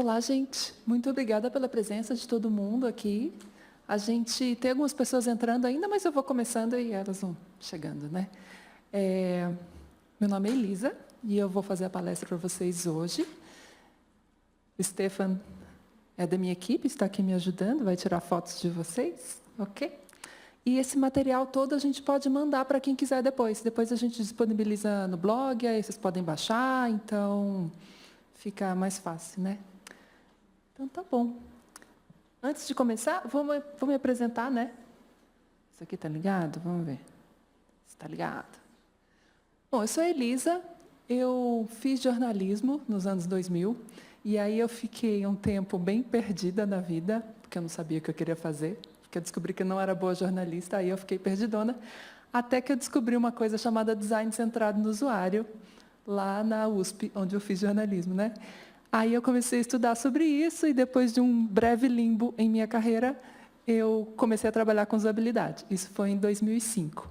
Olá, gente. Muito obrigada pela presença de todo mundo aqui. A gente tem algumas pessoas entrando ainda, mas eu vou começando e elas vão chegando, né? Meu nome é Elisa e eu vou fazer a palestra para vocês hoje. O Stefan é da minha equipe, está aqui me ajudando, vai tirar fotos de vocês, ok? E esse material todo a gente pode mandar para quem quiser depois. Depois a gente disponibiliza no blog, aí vocês podem baixar, então fica mais fácil, né? Então, tá bom. Antes de começar, vou me apresentar, né? Isso aqui está ligado? Vamos ver. Está ligado. Bom, eu sou a Elisa, eu fiz jornalismo nos anos 2000, e aí eu fiquei um tempo bem perdida na vida, porque eu não sabia o que eu queria fazer, porque eu descobri que eu não era boa jornalista, aí eu fiquei perdidona, até que eu descobri uma coisa chamada design centrado no usuário, lá na USP, onde eu fiz jornalismo, né? Aí eu comecei a estudar sobre isso e depois de um breve limbo em minha carreira, eu comecei a trabalhar com usabilidade. Isso foi em 2005.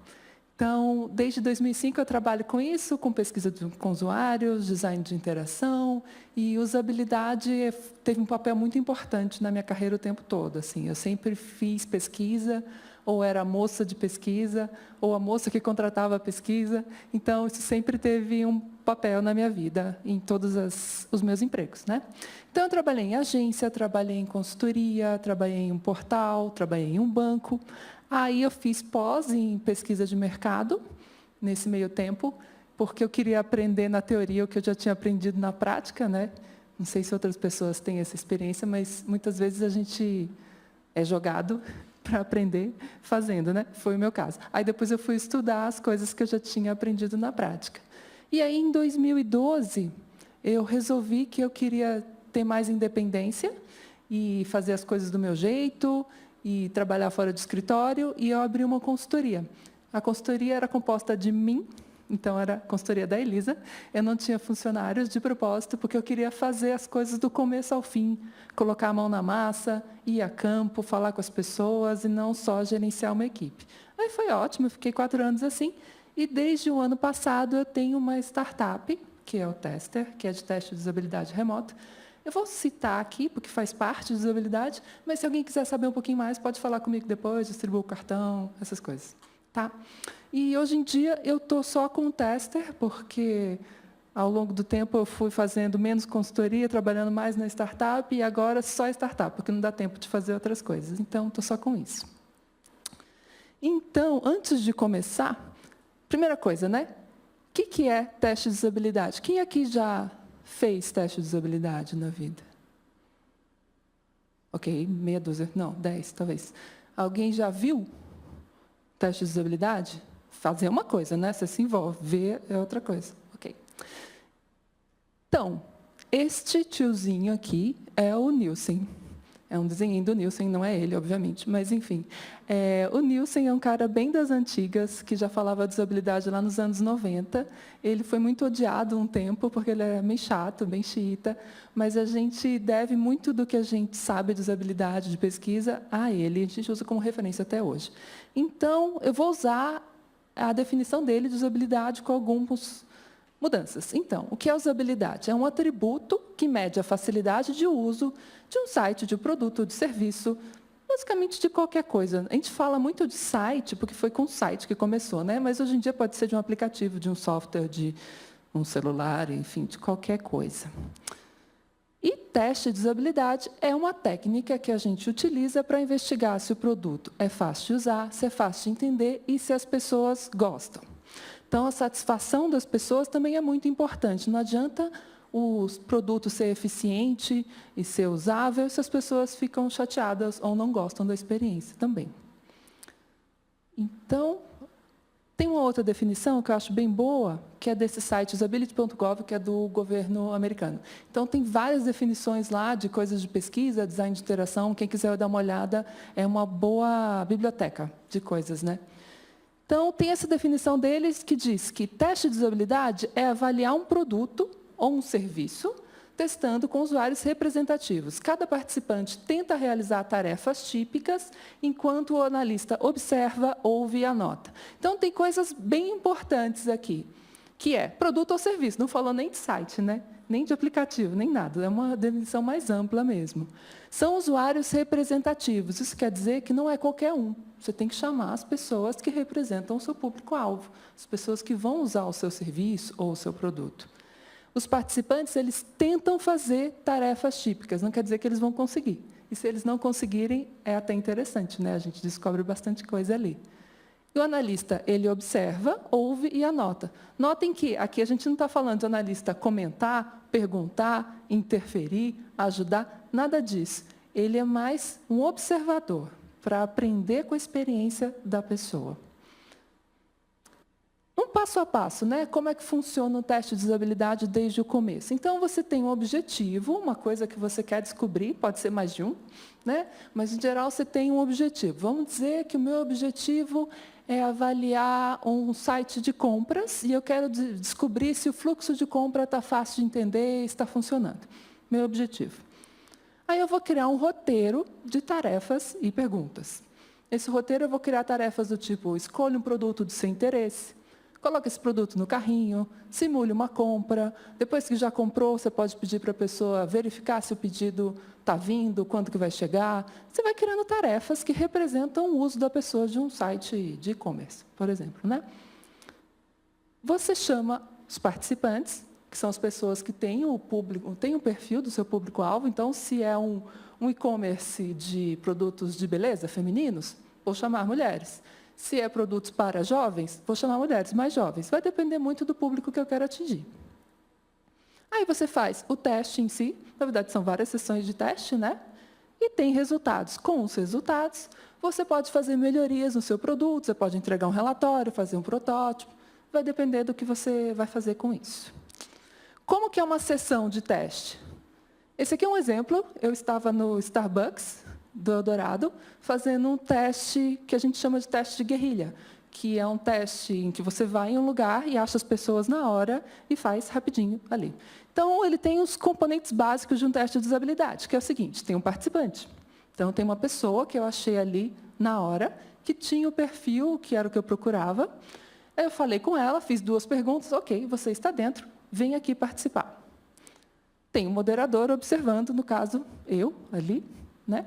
Então, desde 2005 eu trabalho com isso, com pesquisa com usuários, design de interação, e usabilidade teve um papel muito importante na minha carreira o tempo todo. Assim, eu sempre fiz pesquisa, ou era a moça de pesquisa, ou a moça que contratava a pesquisa. Então, isso sempre teve um papel na minha vida, em todos os meus empregos, né? Então, eu trabalhei em agência, trabalhei em consultoria, trabalhei em um portal, trabalhei em um banco. Aí, eu fiz pós em pesquisa de mercado, nesse meio tempo, porque eu queria aprender na teoria o que eu já tinha aprendido na prática, né? Não sei se outras pessoas têm essa experiência, mas muitas vezes a gente é jogado para aprender fazendo, né? Foi o meu caso. Aí depois eu fui estudar as coisas que eu já tinha aprendido na prática. E aí, em 2012, eu resolvi que eu queria ter mais independência e fazer as coisas do meu jeito e trabalhar fora do escritório, e eu abri uma consultoria. A consultoria era composta de mim, então era a consultoria da Elisa. Eu não tinha funcionários de propósito, porque eu queria fazer as coisas do começo ao fim, colocar a mão na massa, ir a campo, falar com as pessoas e não só gerenciar uma equipe. Aí foi ótimo, eu fiquei 4 anos assim, e desde o ano passado eu tenho uma startup, que é o Tester, que é de teste de usabilidade remota. Eu vou citar aqui, porque faz parte de usabilidade, mas se alguém quiser saber um pouquinho mais, pode falar comigo depois, distribuir o cartão, essas coisas. Tá? E, hoje em dia, eu estou só com o Tester, porque, ao longo do tempo, eu fui fazendo menos consultoria, trabalhando mais na startup, e agora só startup, porque não dá tempo de fazer outras coisas. Então, estou só com isso. Então, antes de começar, primeira coisa, né? O que é teste de usabilidade? Quem aqui já fez teste de usabilidade na vida? Ok, meia dúzia, não, 10, talvez. Alguém já viu teste de usabilidade? Fazer é uma coisa, né? Você se envolve, ver é outra coisa. Ok. Então, este tiozinho aqui é o Nielsen. É um desenho do Nielsen, não é ele, obviamente, mas, enfim. O Nielsen é um cara bem das antigas, que já falava de usabilidade lá nos anos 90. Ele foi muito odiado um tempo, porque ele é meio chato, bem xiita, mas a gente deve muito do que a gente sabe de usabilidade, de pesquisa, a ele. A gente usa como referência até hoje. Então, eu vou usar a definição dele de usabilidade com alguns mudanças. Então, o que é usabilidade? É um atributo que mede a facilidade de uso de um site, de um produto, de serviço, basicamente de qualquer coisa. A gente fala muito de site, porque foi com o site que começou, né? Mas hoje em dia pode ser de um aplicativo, de um software, de um celular, enfim, de qualquer coisa. E teste de usabilidade é uma técnica que a gente utiliza para investigar se o produto é fácil de usar, se é fácil de entender e se as pessoas gostam. Então, a satisfação das pessoas também é muito importante. Não adianta o produto ser eficiente e ser usável se as pessoas ficam chateadas ou não gostam da experiência também. Então, tem uma outra definição que eu acho bem boa, que é desse site usability.gov, que é do governo americano. Então, tem várias definições lá de coisas de pesquisa, design de interação. Quem quiser dar uma olhada, é uma boa biblioteca de coisas, né? Então, tem essa definição deles que diz que teste de usabilidade é avaliar um produto ou um serviço testando com usuários representativos. Cada participante tenta realizar tarefas típicas, enquanto o analista observa, ouve e anota. Então, tem coisas bem importantes aqui, que é produto ou serviço. Não falou nem de site, né? nem de aplicativo, nem nada, é uma definição mais ampla mesmo. São usuários representativos, isso quer dizer que não é qualquer um. Você tem que chamar as pessoas que representam o seu público-alvo, as pessoas que vão usar o seu serviço ou o seu produto. Os participantes, eles tentam fazer tarefas típicas, não quer dizer que eles vão conseguir. E se eles não conseguirem, é até interessante, né? A gente descobre bastante coisa ali. E o analista, ele observa, ouve e anota. Notem que aqui a gente não está falando de analista comentar, perguntar, interferir, ajudar, nada disso. Ele é mais um observador, para aprender com a experiência da pessoa. Um passo a passo, né? Como é que funciona o teste de usabilidade desde o começo? Então, você tem um objetivo, uma coisa que você quer descobrir, pode ser mais de um, né? Mas, em geral, você tem um objetivo. Vamos dizer que o meu objetivo é avaliar um site de compras e eu quero descobrir se o fluxo de compra está fácil de entender e está funcionando. Meu objetivo. Aí eu vou criar um roteiro de tarefas e perguntas. Esse roteiro eu vou criar tarefas do tipo, escolha um produto de seu interesse, coloque esse produto no carrinho, simule uma compra, depois que já comprou, você pode pedir para a pessoa verificar se o pedido está vindo, quanto que vai chegar. Você vai criando tarefas que representam o uso da pessoa de um site de e-commerce, por exemplo, né? Você chama os participantes, que são as pessoas que têm o perfil do seu público-alvo. Então, se é um e-commerce de produtos de beleza femininos, vou chamar mulheres. Se é produtos para jovens, vou chamar mulheres mais jovens. Vai depender muito do público que eu quero atingir. Aí você faz o teste em si, na verdade são várias sessões de teste, né? E tem resultados. Com os resultados, você pode fazer melhorias no seu produto, você pode entregar um relatório, fazer um protótipo, vai depender do que você vai fazer com isso. Como que é uma sessão de teste? Esse aqui é um exemplo, eu estava no Starbucks do Eldorado, fazendo um teste que a gente chama de teste de guerrilha, que é um teste em que você vai em um lugar e acha as pessoas na hora e faz rapidinho ali. Então, ele tem os componentes básicos de um teste de usabilidade, que é o seguinte, tem um participante. Então, tem uma pessoa que eu achei ali na hora, que tinha o perfil, que era o que eu procurava. Eu falei com ela, fiz 2 perguntas, ok, você está dentro, vem aqui participar. Tem um moderador observando, no caso, eu, ali, né?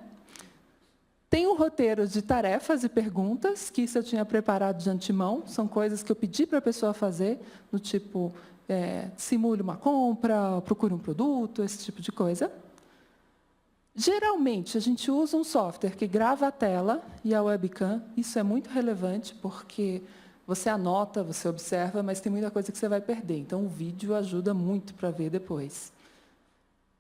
Tem um roteiro de tarefas e perguntas, que isso eu tinha preparado de antemão, são coisas que eu pedi para a pessoa fazer, no tipo, simule uma compra, procure um produto, esse tipo de coisa. Geralmente, a gente usa um software que grava a tela e a webcam, isso é muito relevante, porque você anota, você observa, mas tem muita coisa que você vai perder, então o vídeo ajuda muito para ver depois.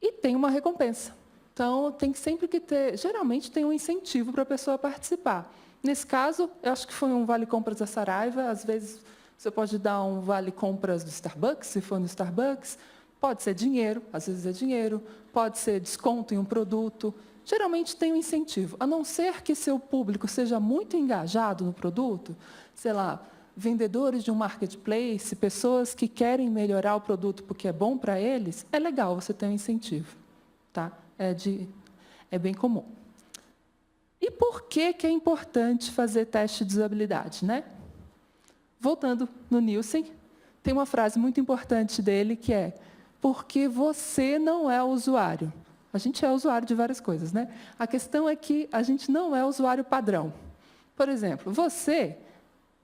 E tem uma recompensa. Então, tem sempre que ter, geralmente tem um incentivo para a pessoa participar. Nesse caso, eu acho que foi um vale-compras da Saraiva, às vezes você pode dar um vale-compras do Starbucks, se for no Starbucks, pode ser dinheiro, às vezes é dinheiro, pode ser desconto em um produto, geralmente tem um incentivo, a não ser que seu público seja muito engajado no produto, sei lá, vendedores de um marketplace, pessoas que querem melhorar o produto porque é bom para eles, é legal você ter um incentivo, tá? É bem comum. E por que é importante fazer teste de usabilidade, né? Voltando no Nielsen, tem uma frase muito importante dele que é: porque você não é o usuário. A gente é usuário de várias coisas, né? A questão é que a gente não é usuário padrão. Por exemplo, você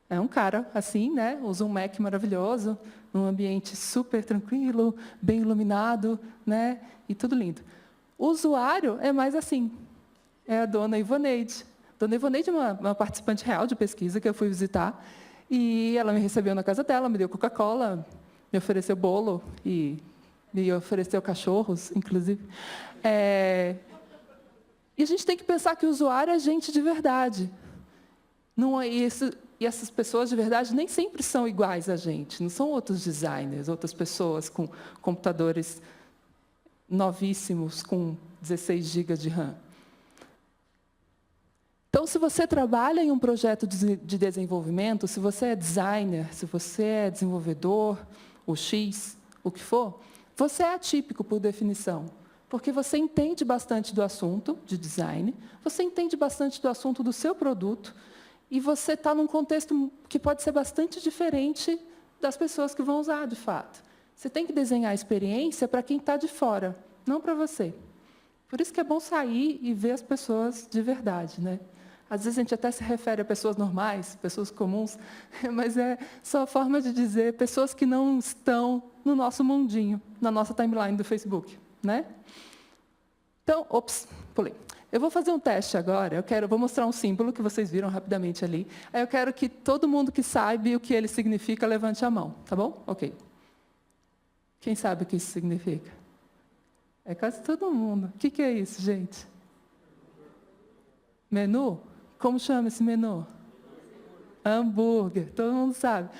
é um cara assim, né? Usa um Mac maravilhoso, num ambiente super tranquilo, bem iluminado, né? E tudo lindo. O usuário é mais assim, é a dona Ivoneide. Dona Ivoneide é uma participante real de pesquisa que eu fui visitar, e ela me recebeu na casa dela, me deu Coca-Cola, me ofereceu bolo e me ofereceu cachorros, inclusive. E a gente tem que pensar que o usuário é gente de verdade. Não é isso, e essas pessoas de verdade nem sempre são iguais a gente, não são outros designers, outras pessoas com computadores novíssimos, com 16 GB de RAM. Então, se você trabalha em um projeto de desenvolvimento, se você é designer, se você é desenvolvedor, o X, o que for, você é atípico por definição, porque você entende bastante do assunto de design, você entende bastante do assunto do seu produto, e você está num contexto que pode ser bastante diferente das pessoas que vão usar, de fato. Você tem que desenhar a experiência para quem está de fora, não para você. Por isso que é bom sair e ver as pessoas de verdade, né? Às vezes a gente até se refere a pessoas normais, pessoas comuns, mas é só a forma de dizer pessoas que não estão no nosso mundinho, na nossa timeline do Facebook, né? Então, pulei. Eu vou fazer um teste agora, vou mostrar um símbolo que vocês viram rapidamente ali. Aí eu quero que todo mundo que sabe o que ele significa, levante a mão, tá bom? Ok. Quem sabe o que isso significa? É quase todo mundo. O que é isso, gente? Menu? Como chama esse menu? Hambúrguer, todo mundo sabe.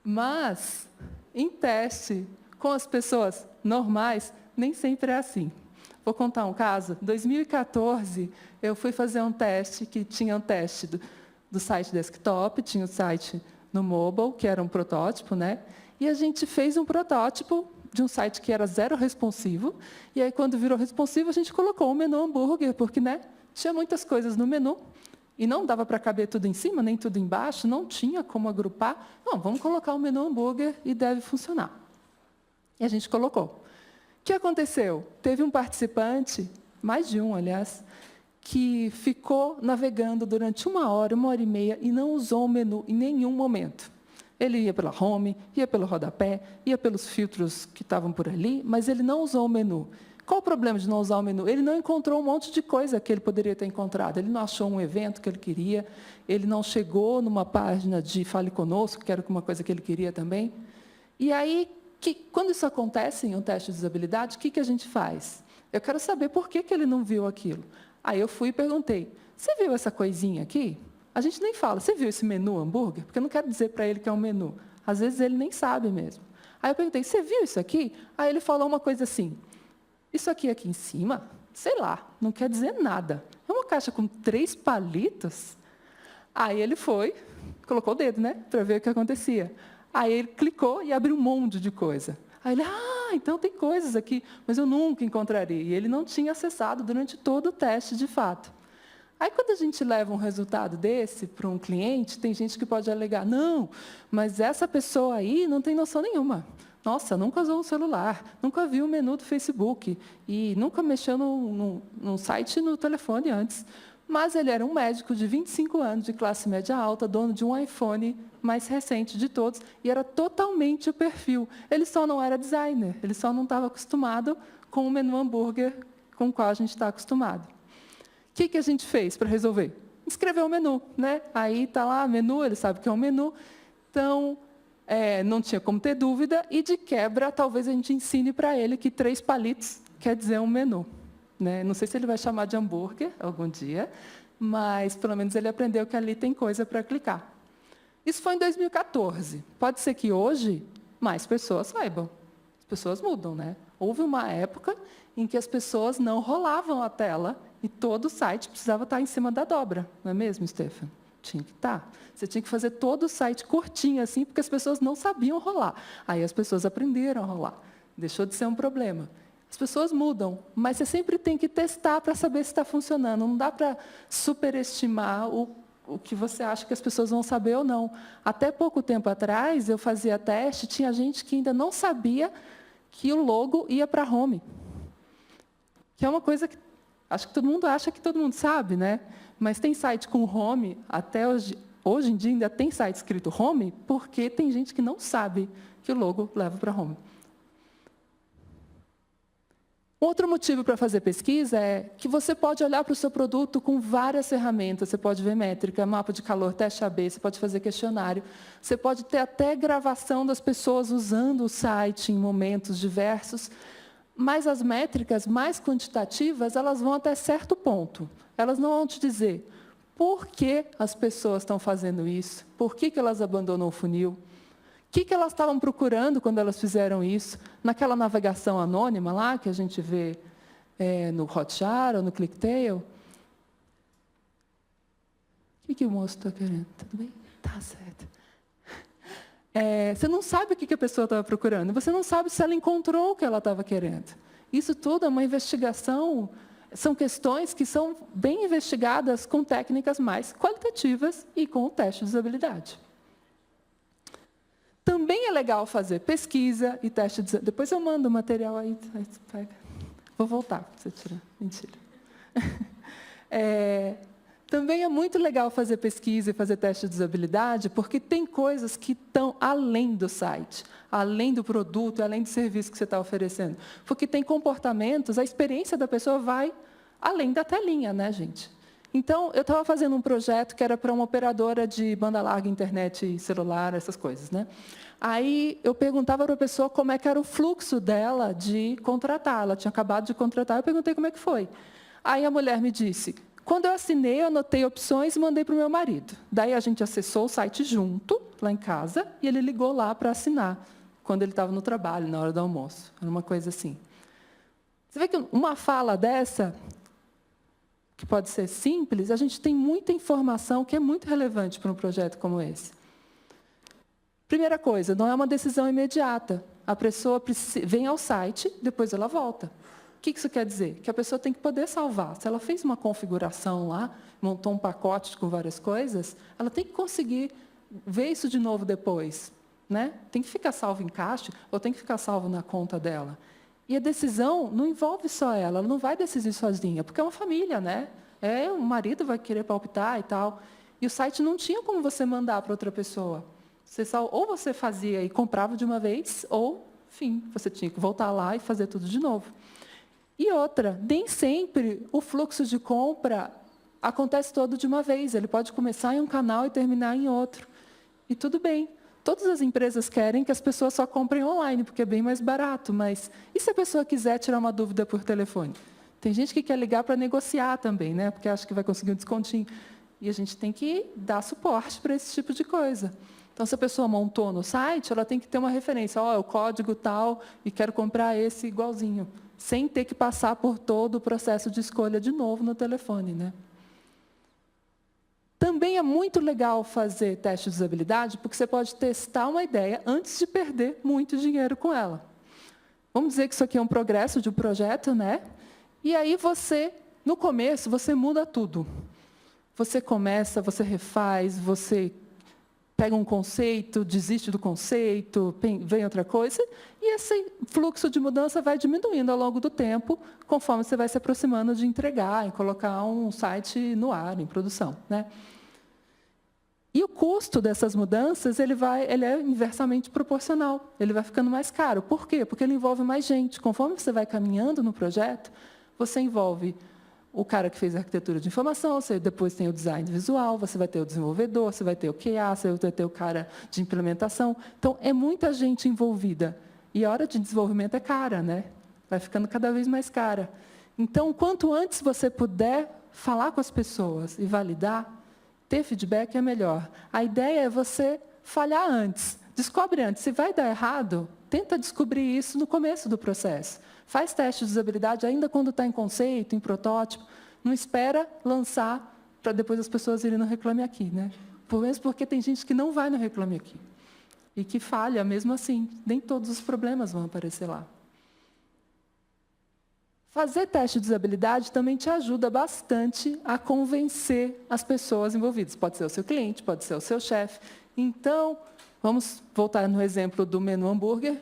Mas, em teste, com as pessoas normais, nem sempre é assim. Vou contar um caso. Em 2014, eu fui fazer um teste, que tinha um teste do site desktop, tinha o site no mobile, que era um protótipo, né? E a gente fez um protótipo de um site que era zero responsivo, e aí, quando virou responsivo, a gente colocou o menu hambúrguer, porque, né, tinha muitas coisas no menu, e não dava para caber tudo em cima, nem tudo embaixo, não tinha como agrupar. Não, vamos colocar o menu hambúrguer e deve funcionar. E a gente colocou. O que aconteceu? Teve um participante, mais de um, aliás, que ficou navegando durante 1 hora e meia, e não usou o menu em nenhum momento. Ele ia pela home, ia pelo rodapé, ia pelos filtros que estavam por ali, mas ele não usou o menu. Qual o problema de não usar o menu? Ele não encontrou um monte de coisa que ele poderia ter encontrado. Ele não achou um evento que ele queria, ele não chegou numa página de Fale Conosco, que era uma coisa que ele queria também. E aí, quando isso acontece em um teste de usabilidade, o que a gente faz? Eu quero saber por que ele não viu aquilo. Aí eu fui e perguntei, você viu essa coisinha aqui? A gente nem fala, você viu esse menu hambúrguer? Porque eu não quero dizer para ele que é um menu. Às vezes ele nem sabe mesmo. Aí eu perguntei, você viu isso aqui? Aí ele falou uma coisa assim, isso aqui em cima, sei lá, não quer dizer nada. É uma caixa com 3 palitos? Aí ele foi, colocou o dedo, né, para ver o que acontecia. Aí ele clicou e abriu um monte de coisa. Aí ele, então tem coisas aqui, mas eu nunca encontraria. E ele não tinha acessado durante todo o teste, de fato. Aí, quando a gente leva um resultado desse para um cliente, tem gente que pode alegar, não, mas essa pessoa aí não tem noção nenhuma. Nossa, nunca usou um celular, nunca viu o menu do Facebook, e nunca mexeu num site no telefone antes. Mas ele era um médico de 25 anos, de classe média alta, dono de um iPhone mais recente de todos, e era totalmente o perfil. Ele só não era designer, ele só não estava acostumado com o menu hambúrguer com o qual a gente está acostumado. O que a gente fez para resolver? Escreveu o menu, né? Aí está lá, menu, ele sabe que é um menu, então não tinha como ter dúvida, e de quebra, talvez a gente ensine para ele que 3 palitos quer dizer um menu. Né? Não sei se ele vai chamar de hambúrguer algum dia, mas pelo menos ele aprendeu que ali tem coisa para clicar. Isso foi em 2014. Pode ser que hoje mais pessoas saibam. As pessoas mudam, né? Houve uma época em que as pessoas não rolavam a tela e todo o site precisava estar em cima da dobra, não é mesmo, Stefan? Tinha que estar. Você tinha que fazer todo o site curtinho, assim, porque as pessoas não sabiam rolar. Aí as pessoas aprenderam a rolar. Deixou de ser um problema. As pessoas mudam, mas você sempre tem que testar para saber se está funcionando. Não dá para superestimar o que você acha que as pessoas vão saber ou não. Até pouco tempo atrás, eu fazia teste, tinha gente que ainda não sabia que o logo ia para a home. Que é uma coisa que acho que todo mundo acha que todo mundo sabe, né? Mas tem site com home, até hoje em dia ainda tem site escrito home, porque tem gente que não sabe que o logo leva para a home. Outro motivo para fazer pesquisa é que você pode olhar para o seu produto com várias ferramentas. Você pode ver métrica, mapa de calor, teste AB, você pode fazer questionário. Você pode ter até gravação das pessoas usando o site em momentos diversos. Mas as métricas mais quantitativas, elas vão até certo ponto. Elas não vão te dizer por que as pessoas estão fazendo isso, por que elas abandonam o funil, o que elas estavam procurando quando elas fizeram isso? Naquela navegação anônima lá, que a gente vê no Hotjar ou no ClickTale. O que o moço está querendo? Tudo bem? Tá certo. Você não sabe o que a pessoa estava procurando. Você não sabe se ela encontrou o que ela estava querendo. Isso tudo é uma investigação. São questões que são bem investigadas com técnicas mais qualitativas e com o teste de usabilidade. Também é legal fazer pesquisa e teste de... Depois eu mando o material aí você pega. Vou voltar para você tirar. Mentira. Também é muito legal fazer pesquisa e fazer teste de usabilidade, porque tem coisas que estão além do site, além do produto, além do serviço que você está oferecendo. Porque tem comportamentos, a experiência da pessoa vai além da telinha, né, gente? Então, eu estava fazendo um projeto que era para uma operadora de banda larga, internet, celular, essas coisas, né? Aí, eu perguntava para a pessoa como é que era o fluxo dela de contratar. Ela tinha acabado de contratar, eu perguntei como é que foi. Aí, a mulher me disse, quando eu assinei, eu anotei opções e mandei para o meu marido. Daí, a gente acessou o site junto, lá em casa, e ele ligou lá para assinar, quando ele estava no trabalho, na hora do almoço. Era uma coisa assim. Você vê que uma fala dessa, que pode ser simples, a gente tem muita informação que é muito relevante para um projeto como esse. Primeira coisa, não é uma decisão imediata. A pessoa vem ao site, depois ela volta. O que isso quer dizer? Que a pessoa tem que poder salvar. Se ela fez uma configuração lá, montou um pacote com várias coisas, ela tem que conseguir ver isso de novo depois, né? Tem que ficar salvo em caixa ou tem que ficar salvo na conta dela. E a decisão não envolve só ela não vai decidir sozinha, porque é uma família, né? O marido vai querer palpitar e tal. E o site não tinha como você mandar para outra pessoa. Ou você fazia e comprava de uma vez, ou, enfim, você tinha que voltar lá e fazer tudo de novo. E outra, nem sempre o fluxo de compra acontece todo de uma vez. Ele pode começar em um canal e terminar em outro. E tudo bem. Todas as empresas querem que as pessoas só comprem online, porque é bem mais barato. Mas e se a pessoa quiser tirar uma dúvida por telefone? Tem gente que quer ligar para negociar também, né? Porque acha que vai conseguir um descontinho. E a gente tem que dar suporte para esse tipo de coisa. Então, se a pessoa montou no site, ela tem que ter uma referência. É o código tal, e quero comprar esse igualzinho. Sem ter que passar por todo o processo de escolha de novo no telefone, né? Também é muito legal fazer teste de usabilidade, porque você pode testar uma ideia antes de perder muito dinheiro com ela. Vamos dizer que isso aqui é um progresso de um projeto, né? E aí no começo, você muda tudo. Você começa, você refaz, você pega um conceito, desiste do conceito, vem outra coisa, e esse fluxo de mudança vai diminuindo ao longo do tempo, conforme você vai se aproximando de entregar e colocar um site no ar, em produção, né? E o custo dessas mudanças, ele é inversamente proporcional, ele vai ficando mais caro. Por quê? Porque ele envolve mais gente. Conforme você vai caminhando no projeto, você envolve o cara que fez a arquitetura de informação, você depois tem o design visual, você vai ter o desenvolvedor, você vai ter o QA, você vai ter o cara de implementação. Então, é muita gente envolvida. E a hora de desenvolvimento é cara, né? Vai ficando cada vez mais cara. Então, quanto antes você puder falar com as pessoas e validar, ter feedback é melhor. A ideia é você falhar antes. Descobre antes. Se vai dar errado, tenta descobrir isso no começo do processo. Faz teste de usabilidade ainda quando está em conceito, em protótipo. Não espera lançar para depois as pessoas irem no Reclame Aqui, né? Pelo menos porque tem gente que não vai no Reclame Aqui. E que falha mesmo assim. Nem todos os problemas vão aparecer lá. Fazer teste de usabilidade também te ajuda bastante a convencer as pessoas envolvidas. Pode ser o seu cliente, pode ser o seu chefe. Então, vamos voltar no exemplo do menu hambúrguer.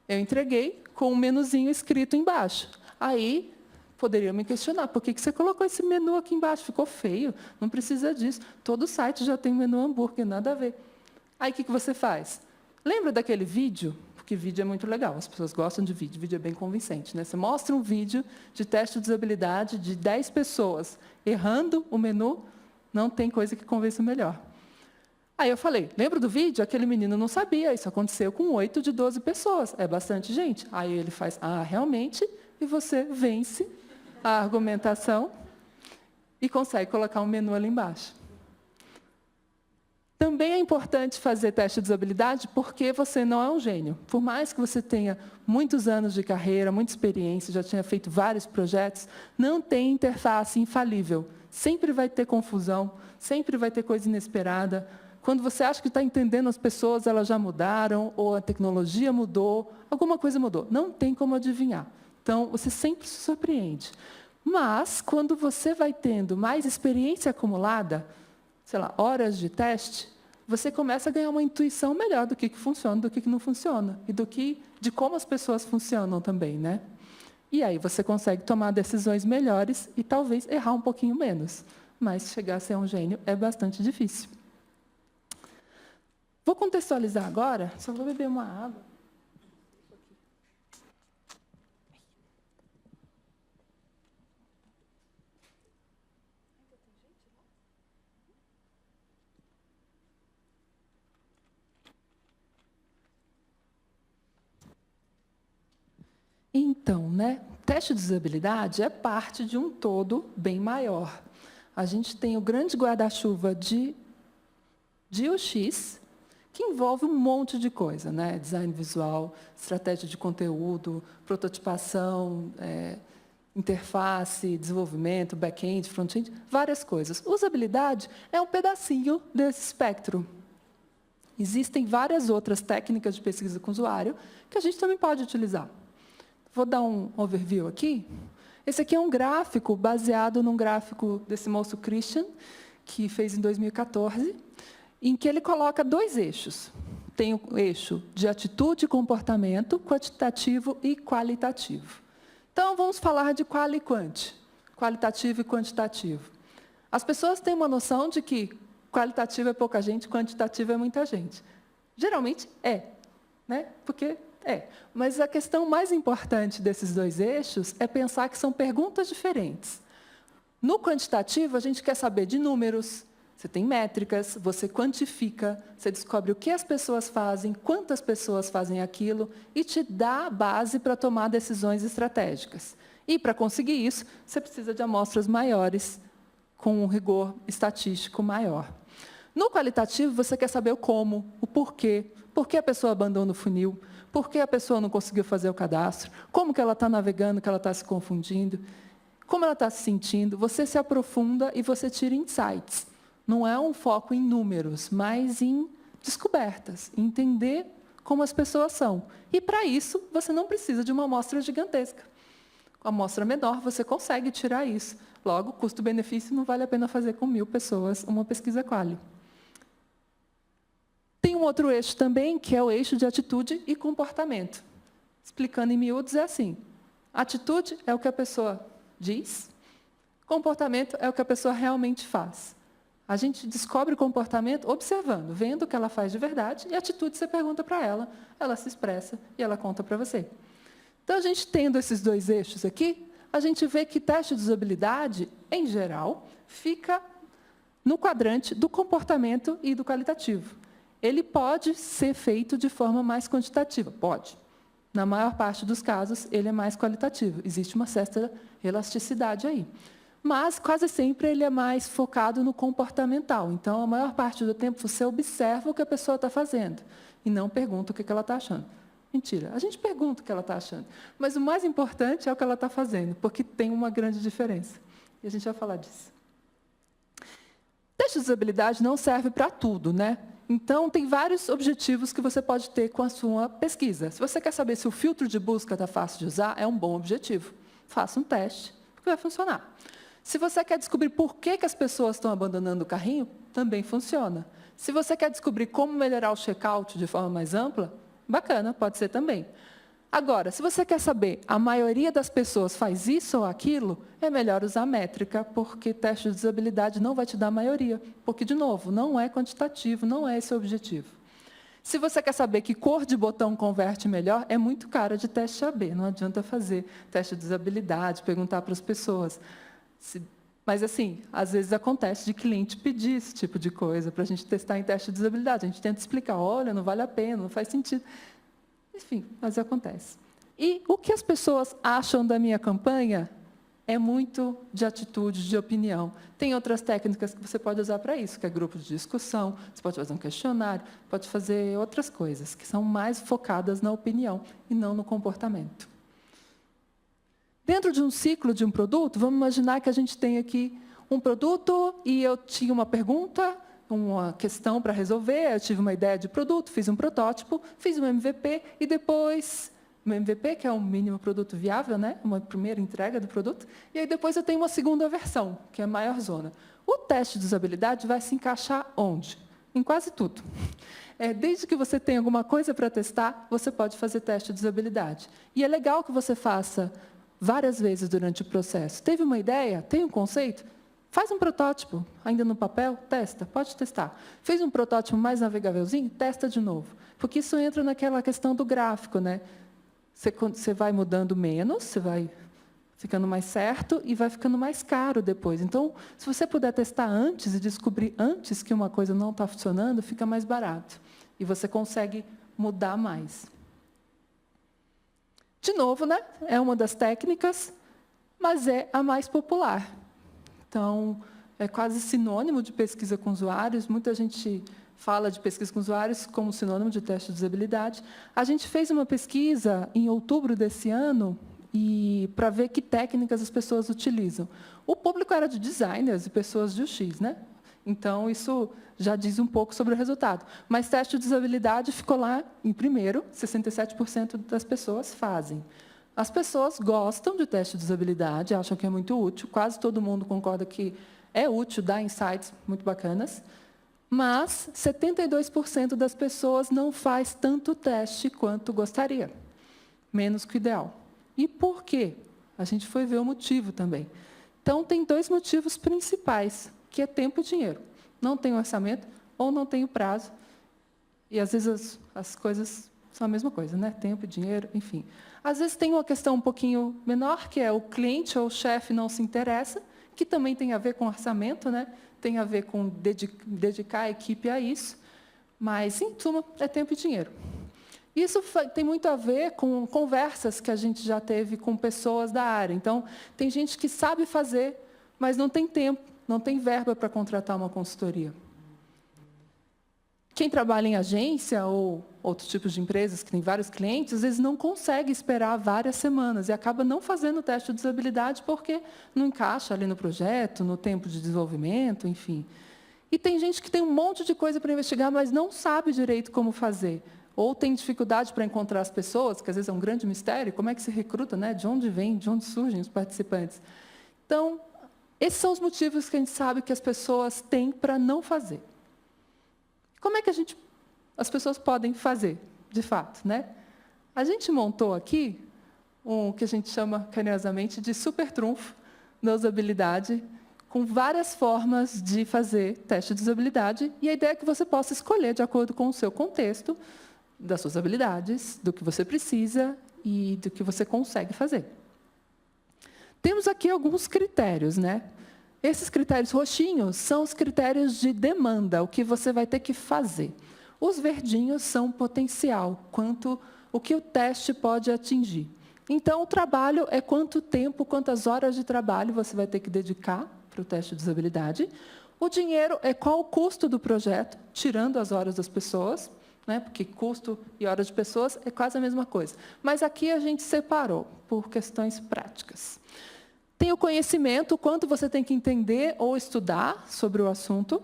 Eu entreguei com um menuzinho escrito embaixo. Aí, poderia me questionar, por que você colocou esse menu aqui embaixo? Ficou feio, não precisa disso. Todo site já tem menu hambúrguer, nada a ver. Aí, o que você faz? Lembra daquele vídeo? Porque vídeo é muito legal, as pessoas gostam de vídeo é bem convincente, né? Você mostra um vídeo de teste de usabilidade de 10 pessoas errando o menu, não tem coisa que convença melhor. Aí eu falei, lembra do vídeo? Aquele menino não sabia, isso aconteceu com 8 de 12 pessoas, é bastante gente. Aí ele faz, realmente, e você vence a argumentação e consegue colocar um menu ali embaixo. Também é importante fazer teste de usabilidade porque você não é um gênio. Por mais que você tenha muitos anos de carreira, muita experiência, já tinha feito vários projetos, não tem interface infalível. Sempre vai ter confusão, sempre vai ter coisa inesperada. Quando você acha que está entendendo as pessoas, elas já mudaram, ou a tecnologia mudou, alguma coisa mudou. Não tem como adivinhar. Então, você sempre se surpreende. Mas, quando você vai tendo mais experiência acumulada, sei lá, horas de teste, você começa a ganhar uma intuição melhor do que funciona, do que não funciona, e de como as pessoas funcionam também, né? E aí você consegue tomar decisões melhores e talvez errar um pouquinho menos. Mas chegar a ser um gênio é bastante difícil. Vou contextualizar agora, só vou beber uma água. Então, né, teste de usabilidade é parte de um todo bem maior. A gente tem o grande guarda-chuva de UX, que envolve um monte de coisa, né? Design visual, estratégia de conteúdo, prototipação, interface, desenvolvimento, back-end, front-end, várias coisas. Usabilidade é um pedacinho desse espectro. Existem várias outras técnicas de pesquisa com o usuário que a gente também pode utilizar. Vou dar um overview aqui. Esse aqui é um gráfico baseado num gráfico desse moço Christian, que fez em 2014, em que ele coloca 2 eixos. Tem o eixo de atitude e comportamento, quantitativo e qualitativo. Então, vamos falar de qual e quant, qualitativo e quantitativo. As pessoas têm uma noção de que qualitativo é pouca gente, quantitativo é muita gente. Geralmente né? Porque mas a questão mais importante desses 2 eixos é pensar que são perguntas diferentes. No quantitativo, a gente quer saber de números, você tem métricas, você quantifica, você descobre o que as pessoas fazem, quantas pessoas fazem aquilo, e te dá a base para tomar decisões estratégicas. E, para conseguir isso, você precisa de amostras maiores, com um rigor estatístico maior. No qualitativo, você quer saber o como, o porquê, por que a pessoa abandona o funil, por que a pessoa não conseguiu fazer o cadastro, como que ela está navegando, que ela está se confundindo, como ela está se sentindo. Você se aprofunda e você tira insights. Não é um foco em números, mas em descobertas, em entender como as pessoas são. E, para isso, você não precisa de uma amostra gigantesca. Com a amostra menor, você consegue tirar isso. Logo, custo-benefício, não vale a pena fazer com 1.000 pessoas uma pesquisa quali. Tem um outro eixo também, que é o eixo de atitude e comportamento. Explicando em miúdos, é assim. Atitude é o que a pessoa diz, comportamento é o que a pessoa realmente faz. A gente descobre o comportamento observando, vendo o que ela faz de verdade, e a atitude você pergunta para ela se expressa e ela conta para você. Então, a gente tendo esses 2 eixos aqui, a gente vê que teste de usabilidade, em geral, fica no quadrante do comportamento e do qualitativo. Ele pode ser feito de forma mais quantitativa? Pode. Na maior parte dos casos, ele é mais qualitativo. Existe uma certa elasticidade aí. Mas, quase sempre, ele é mais focado no comportamental. Então, a maior parte do tempo, você observa o que a pessoa está fazendo e não pergunta o que ela está achando. Mentira, a gente pergunta o que ela está achando. Mas o mais importante é o que ela está fazendo, porque tem uma grande diferença. E a gente vai falar disso. Teste de usabilidade não serve para tudo, né? Então, tem vários objetivos que você pode ter com a sua pesquisa. Se você quer saber se o filtro de busca está fácil de usar, é um bom objetivo. Faça um teste, que vai funcionar. Se você quer descobrir por que as pessoas estão abandonando o carrinho, também funciona. Se você quer descobrir como melhorar o checkout de forma mais ampla, bacana, pode ser também. Agora, se você quer saber a maioria das pessoas faz isso ou aquilo, é melhor usar métrica, porque teste de usabilidade não vai te dar a maioria. Porque, de novo, não é quantitativo, não é esse o objetivo. Se você quer saber que cor de botão converte melhor, é muito cara de teste AB. Não adianta fazer teste de usabilidade, perguntar para as pessoas. Mas, assim, às vezes acontece de cliente pedir esse tipo de coisa para a gente testar em teste de usabilidade. A gente tenta explicar, olha, não vale a pena, não faz sentido. Enfim, mas acontece. E o que as pessoas acham da minha campanha é muito de atitude, de opinião. Tem outras técnicas que você pode usar para isso, que é grupo de discussão, você pode fazer um questionário, pode fazer outras coisas, que são mais focadas na opinião e não no comportamento. Dentro de um ciclo de um produto, vamos imaginar que a gente tem aqui um produto e eu tinha uma pergunta, uma questão para resolver, eu tive uma ideia de produto, fiz um protótipo, fiz um MVP e depois, um MVP, que é um mínimo produto viável, né? Uma primeira entrega do produto, e aí depois eu tenho uma segunda versão, que é a maior zona. O teste de usabilidade vai se encaixar onde? em quase tudo. Desde que você tenha alguma coisa para testar, você pode fazer teste de usabilidade. E é legal que você faça várias vezes durante o processo. Teve uma ideia? Tem um conceito? Faz um protótipo, ainda no papel, testa, pode testar. Fez um protótipo mais navegávelzinho? Testa de novo. Porque isso entra naquela questão do gráfico, né? Você vai mudando menos, você vai ficando mais certo e vai ficando mais caro depois. Então, se você puder testar antes e descobrir antes que uma coisa não está funcionando, fica mais barato. E você consegue mudar mais. De novo, né? É uma das técnicas, mas é a mais popular. Então, é quase sinônimo de pesquisa com usuários. Muita gente fala de pesquisa com usuários como sinônimo de teste de usabilidade. A gente fez uma pesquisa em outubro desse ano para ver que técnicas as pessoas utilizam. O público era de designers e pessoas de UX, né? Então, isso já diz um pouco sobre o resultado. Mas teste de usabilidade ficou lá em primeiro, 67% das pessoas fazem. As pessoas gostam de teste de usabilidade, acham que é muito útil, quase todo mundo concorda que é útil, dá insights muito bacanas, mas 72% das pessoas não faz tanto teste quanto gostaria, menos que o ideal. E por quê? A gente foi ver o motivo também. Então, tem dois motivos principais, que é tempo e dinheiro. Não tem orçamento ou não tem o prazo. E, às vezes, as coisas são a mesma coisa, né? Tempo e dinheiro, enfim. Às vezes, tem uma questão um pouquinho menor, que é o cliente ou o chefe não se interessa, que também tem a ver com orçamento, né? Tem a ver com dedicar a equipe a isso. Mas, em suma, é tempo e dinheiro. Isso tem muito a ver com conversas que a gente já teve com pessoas da área. Então, tem gente que sabe fazer, mas não tem tempo, não tem verba para contratar uma consultoria. Quem trabalha em agência ou outros tipos de empresas que têm vários clientes, às vezes não consegue esperar várias semanas e acaba não fazendo o teste de usabilidade porque não encaixa ali no projeto, no tempo de desenvolvimento, enfim. E tem gente que tem um monte de coisa para investigar, mas não sabe direito como fazer. Ou tem dificuldade para encontrar as pessoas, que às vezes é um grande mistério, como é que se recruta, né? De onde vem, de onde surgem os participantes. Então, esses são os motivos que a gente sabe que as pessoas têm para não fazer. Como é que as pessoas podem fazer, de fato, né? A gente montou aqui o que a gente chama, carinhosamente, de super trunfo da usabilidade, com várias formas de fazer teste de usabilidade, e a ideia é que você possa escolher de acordo com o seu contexto, das suas habilidades, do que você precisa e do que você consegue fazer. Temos aqui alguns critérios, né? Esses critérios roxinhos são os critérios de demanda, o que você vai ter que fazer. Os verdinhos são potencial, o que o teste pode atingir. Então, o trabalho é quanto tempo, quantas horas de trabalho você vai ter que dedicar para o teste de usabilidade. O dinheiro é qual o custo do projeto, tirando as horas das pessoas, né, porque custo e horas de pessoas é quase a mesma coisa. Mas aqui a gente separou por questões práticas. Tem o conhecimento, quanto você tem que entender ou estudar sobre o assunto.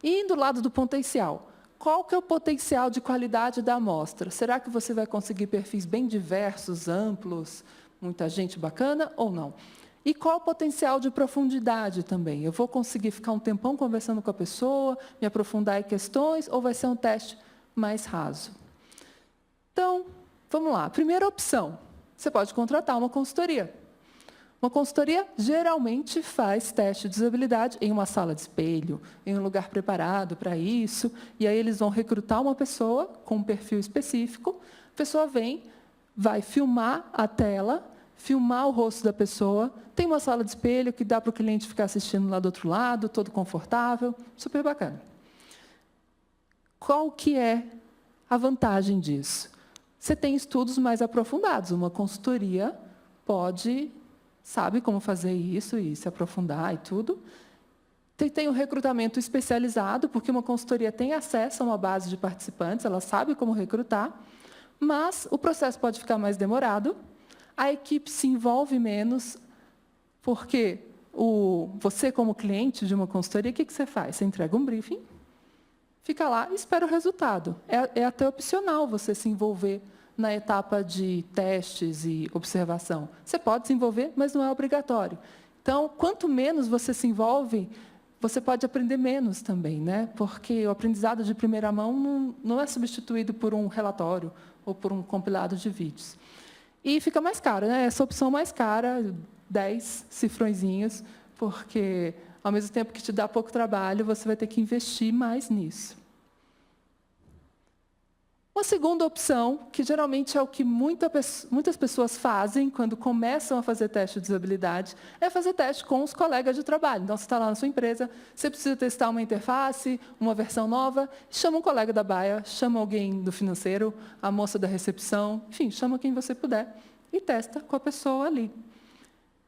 E do lado do potencial, qual que é o potencial de qualidade da amostra? Será que você vai conseguir perfis bem diversos, amplos, muita gente bacana ou não? E qual o potencial de profundidade também? Eu vou conseguir ficar um tempão conversando com a pessoa, me aprofundar em questões, ou vai ser um teste mais raso? Então, vamos lá. Primeira opção, você pode contratar uma consultoria. Uma consultoria geralmente faz teste de usabilidade em uma sala de espelho, em um lugar preparado para isso, e aí eles vão recrutar uma pessoa com um perfil específico, a pessoa vem, vai filmar a tela, filmar o rosto da pessoa, tem uma sala de espelho que dá para o cliente ficar assistindo lá do outro lado, todo confortável, super bacana. Qual que é a vantagem disso? Você tem estudos mais aprofundados, uma consultoria sabe como fazer isso e se aprofundar e tudo. Tem um recrutamento especializado, porque uma consultoria tem acesso a uma base de participantes, ela sabe como recrutar, mas o processo pode ficar mais demorado, a equipe se envolve menos, porque você, como cliente de uma consultoria, o que você faz? Você entrega um briefing, fica lá e espera o resultado. É até opcional você se envolver na etapa de testes e observação. Você pode se envolver, mas não é obrigatório. Então, quanto menos você se envolve, você pode aprender menos também, né? Porque o aprendizado de primeira mão não é substituído por um relatório ou por um compilado de vídeos. E fica mais caro, né? Essa opção mais cara, 10 cifrõezinhos, porque, ao mesmo tempo que te dá pouco trabalho, você vai ter que investir mais nisso. Uma segunda opção, que geralmente é o que muitas pessoas fazem quando começam a fazer teste de usabilidade, é fazer teste com os colegas de trabalho. Então, você está lá na sua empresa, você precisa testar uma interface, uma versão nova, chama um colega da baia, chama alguém do financeiro, a moça da recepção, enfim, chama quem você puder e testa com a pessoa ali.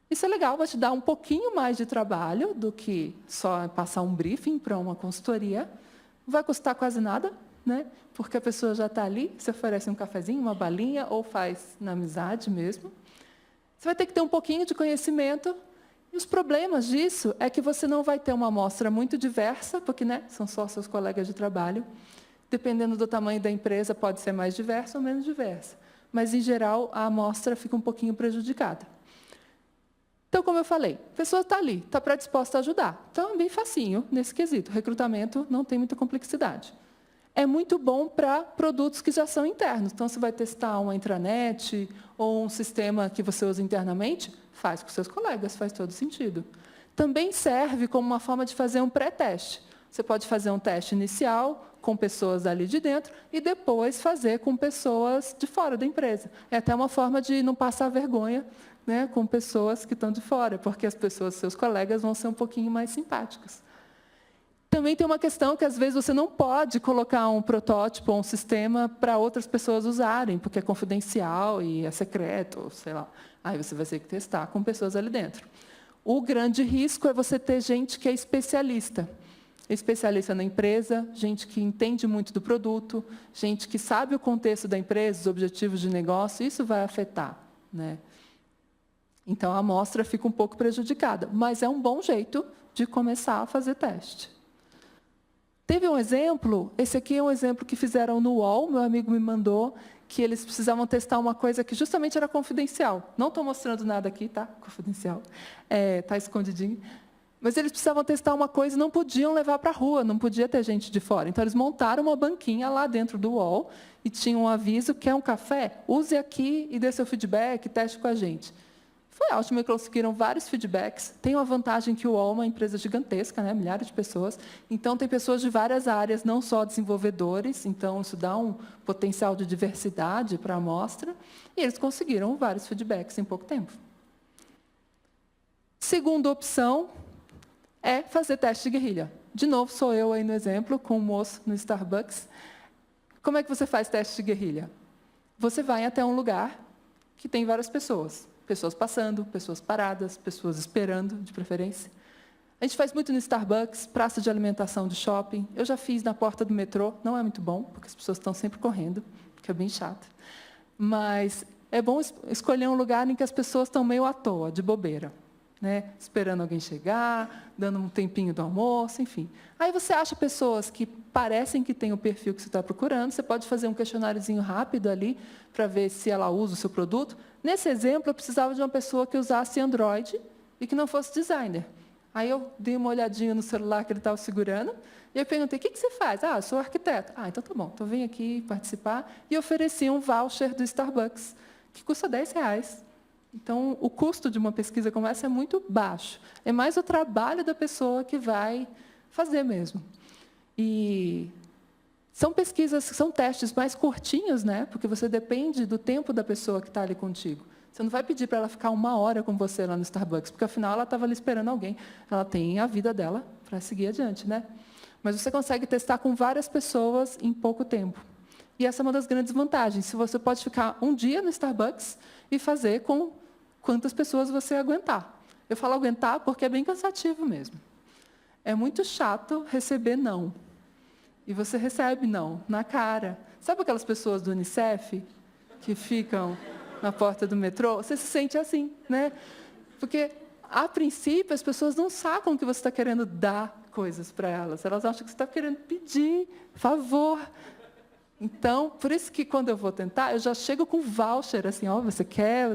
Isso é legal, vai te dar um pouquinho mais de trabalho do que só passar um briefing para uma consultoria. Não vai custar quase nada, né? Porque a pessoa já está ali, você oferece um cafezinho, uma balinha, ou faz na amizade mesmo. Você vai ter que ter um pouquinho de conhecimento. E os problemas disso é que você não vai ter uma amostra muito diversa, porque, né, são só seus colegas de trabalho. Dependendo do tamanho da empresa, pode ser mais diversa ou menos diversa. Mas, em geral, a amostra fica um pouquinho prejudicada. Então, como eu falei, a pessoa está ali, está predisposta a ajudar. Então, é bem facinho nesse quesito. Recrutamento não tem muita complexidade. É muito bom para produtos que já são internos. Então, você vai testar uma intranet ou um sistema que você usa internamente, faz com seus colegas, faz todo sentido. Também serve como uma forma de fazer um pré-teste. Você pode fazer um teste inicial com pessoas ali de dentro e depois fazer com pessoas de fora da empresa. É até uma forma de não passar vergonha, né, com pessoas que estão de fora, porque as pessoas, seus colegas, vão ser um pouquinho mais simpáticas. Também tem uma questão que, às vezes, você não pode colocar um protótipo ou um sistema para outras pessoas usarem, porque é confidencial e é secreto, ou sei lá. Aí você vai ter que testar com pessoas ali dentro. O grande risco é você ter gente que é especialista na empresa, gente que entende muito do produto, gente que sabe o contexto da empresa, os objetivos de negócio, isso vai afetar, né? Então, a amostra fica um pouco prejudicada, mas é um bom jeito de começar a fazer teste. Teve um exemplo, esse aqui é um exemplo que fizeram no UOL, meu amigo me mandou, que eles precisavam testar uma coisa que justamente era confidencial. Não estou mostrando nada aqui, tá? Confidencial. Está escondidinho. Mas eles precisavam testar uma coisa e não podiam levar para a rua, não podia ter gente de fora. Então, eles montaram uma banquinha lá dentro do UOL e tinham um aviso: quer um café? Use aqui e dê seu feedback, teste com a gente. Foi ótimo, conseguiram vários feedbacks. Tem uma vantagem que o UOL é uma empresa gigantesca, né? Milhares de pessoas. Então, tem pessoas de várias áreas, não só desenvolvedores. Então, isso dá um potencial de diversidade para a amostra. E eles conseguiram vários feedbacks em pouco tempo. Segunda opção é fazer teste de guerrilha. De novo, sou eu aí no exemplo, com o moço no Starbucks. Como é que você faz teste de guerrilha? Você vai até um lugar que tem várias pessoas. Pessoas passando, pessoas paradas, pessoas esperando, de preferência. A gente faz muito no Starbucks, praça de alimentação de shopping. Eu já fiz na porta do metrô, não é muito bom, porque as pessoas estão sempre correndo, que é bem chato. Mas é bom escolher um lugar em que as pessoas estão meio à toa, de bobeira, né? Esperando alguém chegar, dando um tempinho do almoço, enfim. Aí você acha pessoas que parecem que têm o perfil que você está procurando, você pode fazer um questionáriozinho rápido ali, para ver se ela usa o seu produto. Nesse exemplo, eu precisava de uma pessoa que usasse Android e que não fosse designer. Aí eu dei uma olhadinha no celular que ele estava segurando, e eu perguntei: o que você faz? Ah, eu sou arquiteto. Ah, então tá bom, então vem aqui participar. E ofereci um voucher do Starbucks, que custa R$10. Então, o custo de uma pesquisa como essa é muito baixo. É mais o trabalho da pessoa que vai fazer mesmo. E são pesquisas, são testes mais curtinhos, né? Porque você depende do tempo da pessoa que está ali contigo. Você não vai pedir para ela ficar 1 hora com você lá no Starbucks, porque, afinal, ela estava ali esperando alguém. Ela tem a vida dela para seguir adiante, né? Mas você consegue testar com várias pessoas em pouco tempo. E essa é uma das grandes vantagens. Se você pode ficar um dia no Starbucks e fazer com quantas pessoas você aguentar. Eu falo aguentar porque é bem cansativo mesmo. É muito chato receber não. E você recebe não, na cara. Sabe aquelas pessoas do Unicef que ficam na porta do metrô? Você se sente assim, né? Porque, a princípio, as pessoas não sacam que você está querendo dar coisas para elas. Elas acham que você está querendo pedir favor. Então, por isso que, quando eu vou tentar, eu já chego com voucher, assim, ó, você quer,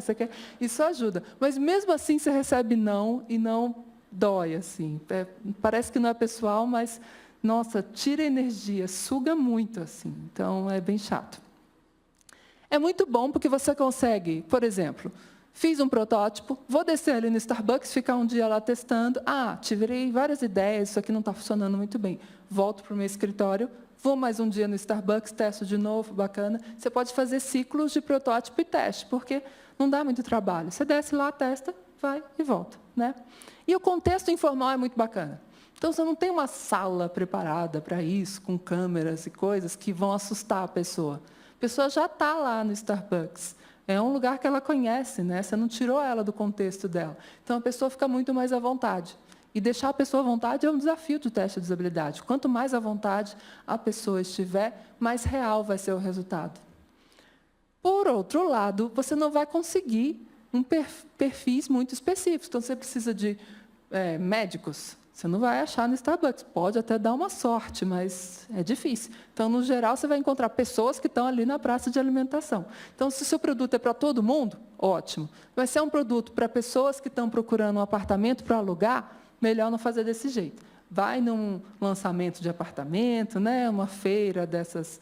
isso ajuda. Mas, mesmo assim, você recebe não, e não dói, assim. Parece que não é pessoal, mas, nossa, tira energia, suga muito, assim. Então, é bem chato. É muito bom porque você consegue, por exemplo, fiz um protótipo, vou descer ali no Starbucks, ficar um dia lá testando. Tirei várias ideias, isso aqui não está funcionando muito bem. Volto para o meu escritório, vou mais um dia no Starbucks, testo de novo, bacana. Você pode fazer ciclos de protótipo e teste, porque não dá muito trabalho. Você desce lá, testa, vai e volta, né? E o contexto informal é muito bacana. Então, você não tem uma sala preparada para isso, com câmeras e coisas que vão assustar a pessoa. A pessoa já está lá no Starbucks. É um lugar que ela conhece, né? Você não tirou ela do contexto dela. Então, a pessoa fica muito mais à vontade. E deixar a pessoa à vontade é um desafio do teste de usabilidade. Quanto mais à vontade a pessoa estiver, mais real vai ser o resultado. Por outro lado, você não vai conseguir perfis muito específicos. Então, você precisa de médicos. Você não vai achar no Starbucks. Pode até dar uma sorte, mas é difícil. Então, no geral, você vai encontrar pessoas que estão ali na praça de alimentação. Então, se o seu produto é para todo mundo, ótimo. Vai ser um produto para pessoas que estão procurando um apartamento para alugar, melhor não fazer desse jeito. Vai num lançamento de apartamento, né? Uma feira dessas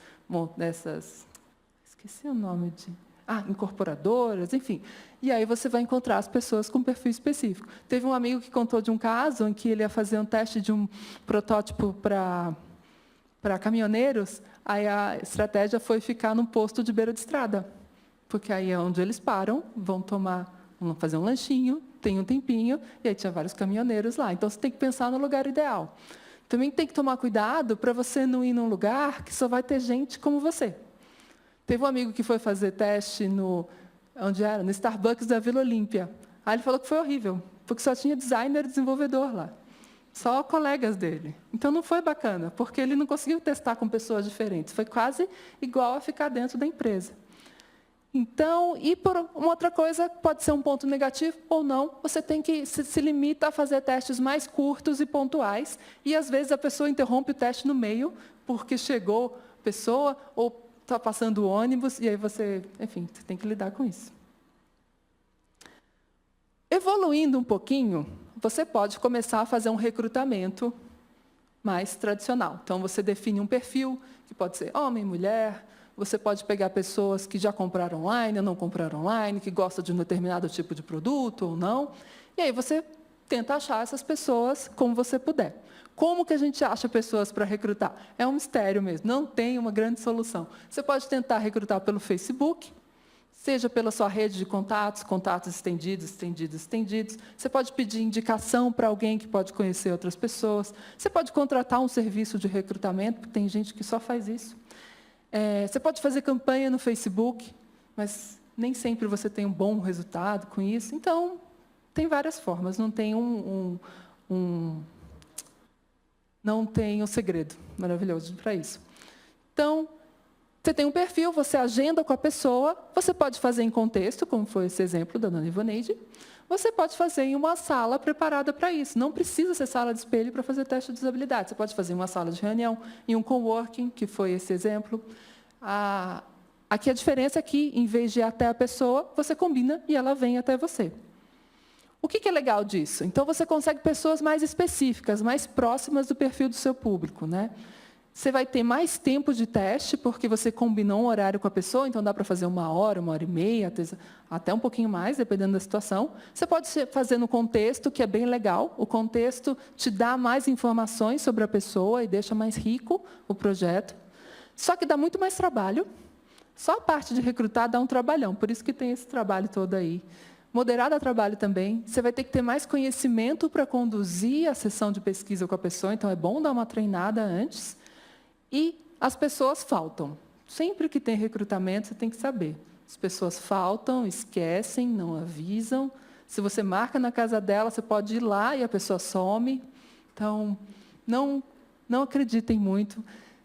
esqueci o nome de... incorporadoras, enfim. E aí você vai encontrar as pessoas com perfil específico. Teve um amigo que contou de um caso em que ele ia fazer um teste de um protótipo para caminhoneiros, aí a estratégia foi ficar num posto de beira de estrada, porque aí é onde eles param, vão fazer um lanchinho, tem um tempinho, e aí tinha vários caminhoneiros lá. Então, você tem que pensar no lugar ideal. Também tem que tomar cuidado para você não ir num lugar que só vai ter gente como você. Teve um amigo que foi fazer teste no Starbucks da Vila Olímpia. Aí ele falou que foi horrível, porque só tinha designer e desenvolvedor lá. Só colegas dele. Então, não foi bacana, porque ele não conseguiu testar com pessoas diferentes. Foi quase igual a ficar dentro da empresa. Então, e por uma outra coisa, pode ser um ponto negativo ou não, você tem que se limita a fazer testes mais curtos e pontuais, e às vezes a pessoa interrompe o teste no meio, porque chegou a pessoa, ou está passando o ônibus, e aí você tem que lidar com isso. Evoluindo um pouquinho, você pode começar a fazer um recrutamento mais tradicional. Então, você define um perfil, que pode ser homem, mulher. Você pode pegar pessoas que já compraram online ou não compraram online, que gostam de um determinado tipo de produto ou não. E aí você tenta achar essas pessoas como você puder. Como que a gente acha pessoas para recrutar? É um mistério mesmo, não tem uma grande solução. Você pode tentar recrutar pelo Facebook, seja pela sua rede de contatos, contatos estendidos. Você pode pedir indicação para alguém que pode conhecer outras pessoas. Você pode contratar um serviço de recrutamento, porque tem gente que só faz isso. Você pode fazer campanha no Facebook, mas nem sempre você tem um bom resultado com isso. Então, tem várias formas, não tem não tem um segredo maravilhoso para isso. Então, você tem um perfil, você agenda com a pessoa, você pode fazer em contexto, como foi esse exemplo da dona Ivoneide, você pode fazer em uma sala preparada para isso. Não precisa ser sala de espelho para fazer teste de usabilidade. Você pode fazer em uma sala de reunião, em um coworking, que foi esse exemplo. Aqui a diferença é que, em vez de ir até a pessoa, você combina e ela vem até você. O que é legal disso? Então, você consegue pessoas mais específicas, mais próximas do perfil do seu público, né? Você vai ter mais tempo de teste, porque você combinou um horário com a pessoa, então dá para fazer 1 hora, 1h30, até um pouquinho mais, dependendo da situação. Você pode fazer no contexto, que é bem legal. O contexto te dá mais informações sobre a pessoa e deixa mais rico o projeto. Só que dá muito mais trabalho. Só a parte de recrutar dá um trabalhão, por isso que tem esse trabalho todo aí. Moderar dá trabalho também. Você vai ter que ter mais conhecimento para conduzir a sessão de pesquisa com a pessoa, então é bom dar uma treinada antes. E as pessoas faltam. Sempre que tem recrutamento, você tem que saber. As pessoas faltam, esquecem, não avisam. Se você marca na casa dela, você pode ir lá e a pessoa some. Então, não acreditem muito.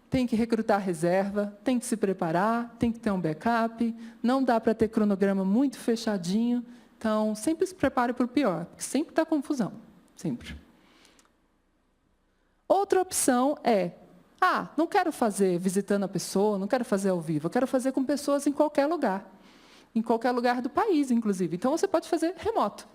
Tem que recrutar reserva, tem que se preparar, tem que ter um backup. Não dá para ter cronograma muito fechadinho. Então, sempre se prepare para o pior, porque sempre está confusão. Sempre. Outra opção é... não quero fazer visitando a pessoa, não quero fazer ao vivo, eu quero fazer com pessoas em qualquer lugar do país, inclusive. Então, você pode fazer remoto.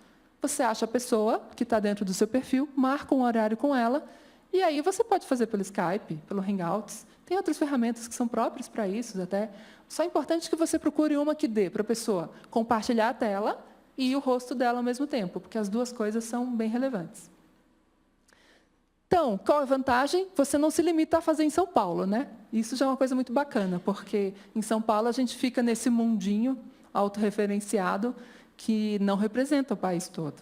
Você acha a pessoa que está dentro do seu perfil, marca um horário com ela, e aí você pode fazer pelo Skype, pelo Hangouts. Tem outras ferramentas que são próprias para isso até. Só é importante que você procure uma que dê para a pessoa compartilhar a tela e o rosto dela ao mesmo tempo, porque as duas coisas são bem relevantes. Então, qual é a vantagem? Você não se limita a fazer em São Paulo, né? Isso já é uma coisa muito bacana, porque em São Paulo a gente fica nesse mundinho autorreferenciado que não representa o país todo.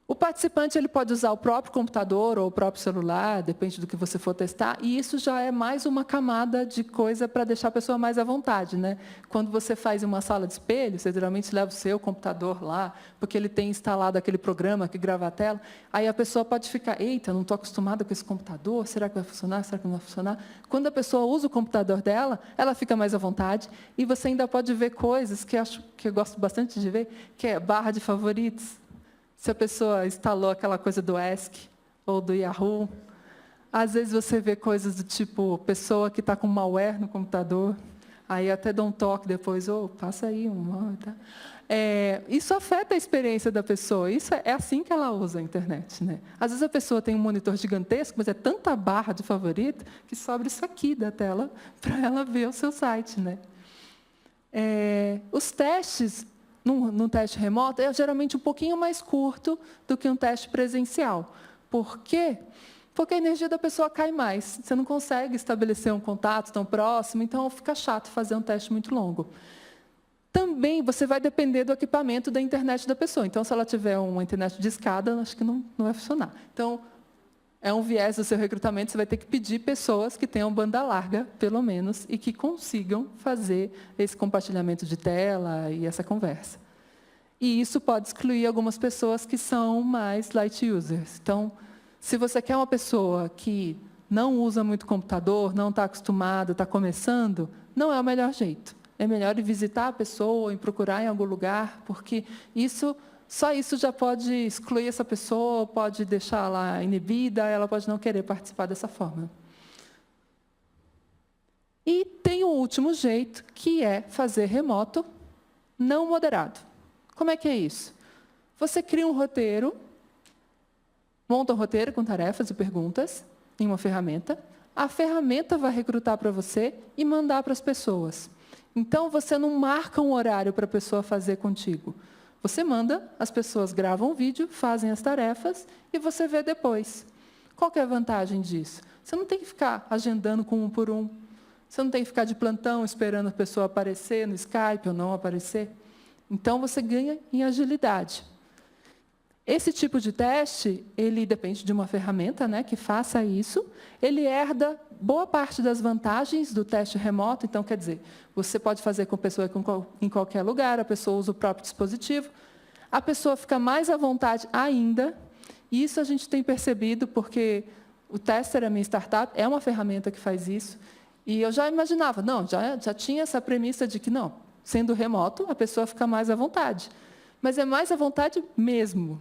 O participante ele pode usar o próprio computador ou o próprio celular, depende do que você for testar, e isso já é mais uma camada de coisa para deixar a pessoa mais à vontade, né? Quando você faz uma sala de espelho, você geralmente leva o seu computador lá, porque ele tem instalado aquele programa que grava a tela, aí a pessoa pode ficar, eita, não estou acostumada com esse computador, será que vai funcionar, será que não vai funcionar? Quando a pessoa usa o computador dela, ela fica mais à vontade, e você ainda pode ver coisas que eu gosto bastante de ver, que é barra de favoritos. Se a pessoa instalou aquela coisa do Ask ou do Yahoo, às vezes você vê coisas do tipo, pessoa que está com malware no computador, aí até dá um toque depois, passa aí tá? Isso afeta a experiência da pessoa, isso é assim que ela usa a internet, né? Às vezes a pessoa tem um monitor gigantesco, mas é tanta barra de favorito que sobra isso aqui da tela para ela ver o seu site, né? Os testes num teste remoto, é geralmente um pouquinho mais curto do que um teste presencial. Por quê? Porque a energia da pessoa cai mais. Você não consegue estabelecer um contato tão próximo, então fica chato fazer um teste muito longo. Também você vai depender do equipamento da internet da pessoa. Então, se ela tiver uma internet de escada, acho que não vai funcionar. Então, é um viés do seu recrutamento, você vai ter que pedir pessoas que tenham banda larga, pelo menos, e que consigam fazer esse compartilhamento de tela e essa conversa. E isso pode excluir algumas pessoas que são mais light users. Então, se você quer uma pessoa que não usa muito computador, não está acostumada, está começando, não é o melhor jeito. É melhor ir visitar a pessoa, ir procurar em algum lugar, porque só isso já pode excluir essa pessoa, pode deixá-la inibida, ela pode não querer participar dessa forma. E tem o último jeito, que é fazer remoto não moderado. Como é que é isso? Você cria um roteiro, monta um roteiro com tarefas e perguntas em uma ferramenta, a ferramenta vai recrutar para você e mandar para as pessoas. Então, você não marca um horário para a pessoa fazer contigo. Você manda, as pessoas gravam o vídeo, fazem as tarefas e você vê depois. Qual que é a vantagem disso? Você não tem que ficar agendando com um por um. Você não tem que ficar de plantão esperando a pessoa aparecer no Skype ou não aparecer. Então, você ganha em agilidade. Esse tipo de teste, ele depende de uma ferramenta, né, que faça isso. Ele herda boa parte das vantagens do teste remoto. Então, quer dizer, você pode fazer com a pessoa em qualquer lugar, a pessoa usa o próprio dispositivo, a pessoa fica mais à vontade ainda. E isso a gente tem percebido, porque o Tester, a minha startup, é uma ferramenta que faz isso. E eu já imaginava, já tinha essa premissa de que, não, sendo remoto, a pessoa fica mais à vontade. Mas é mais à vontade mesmo.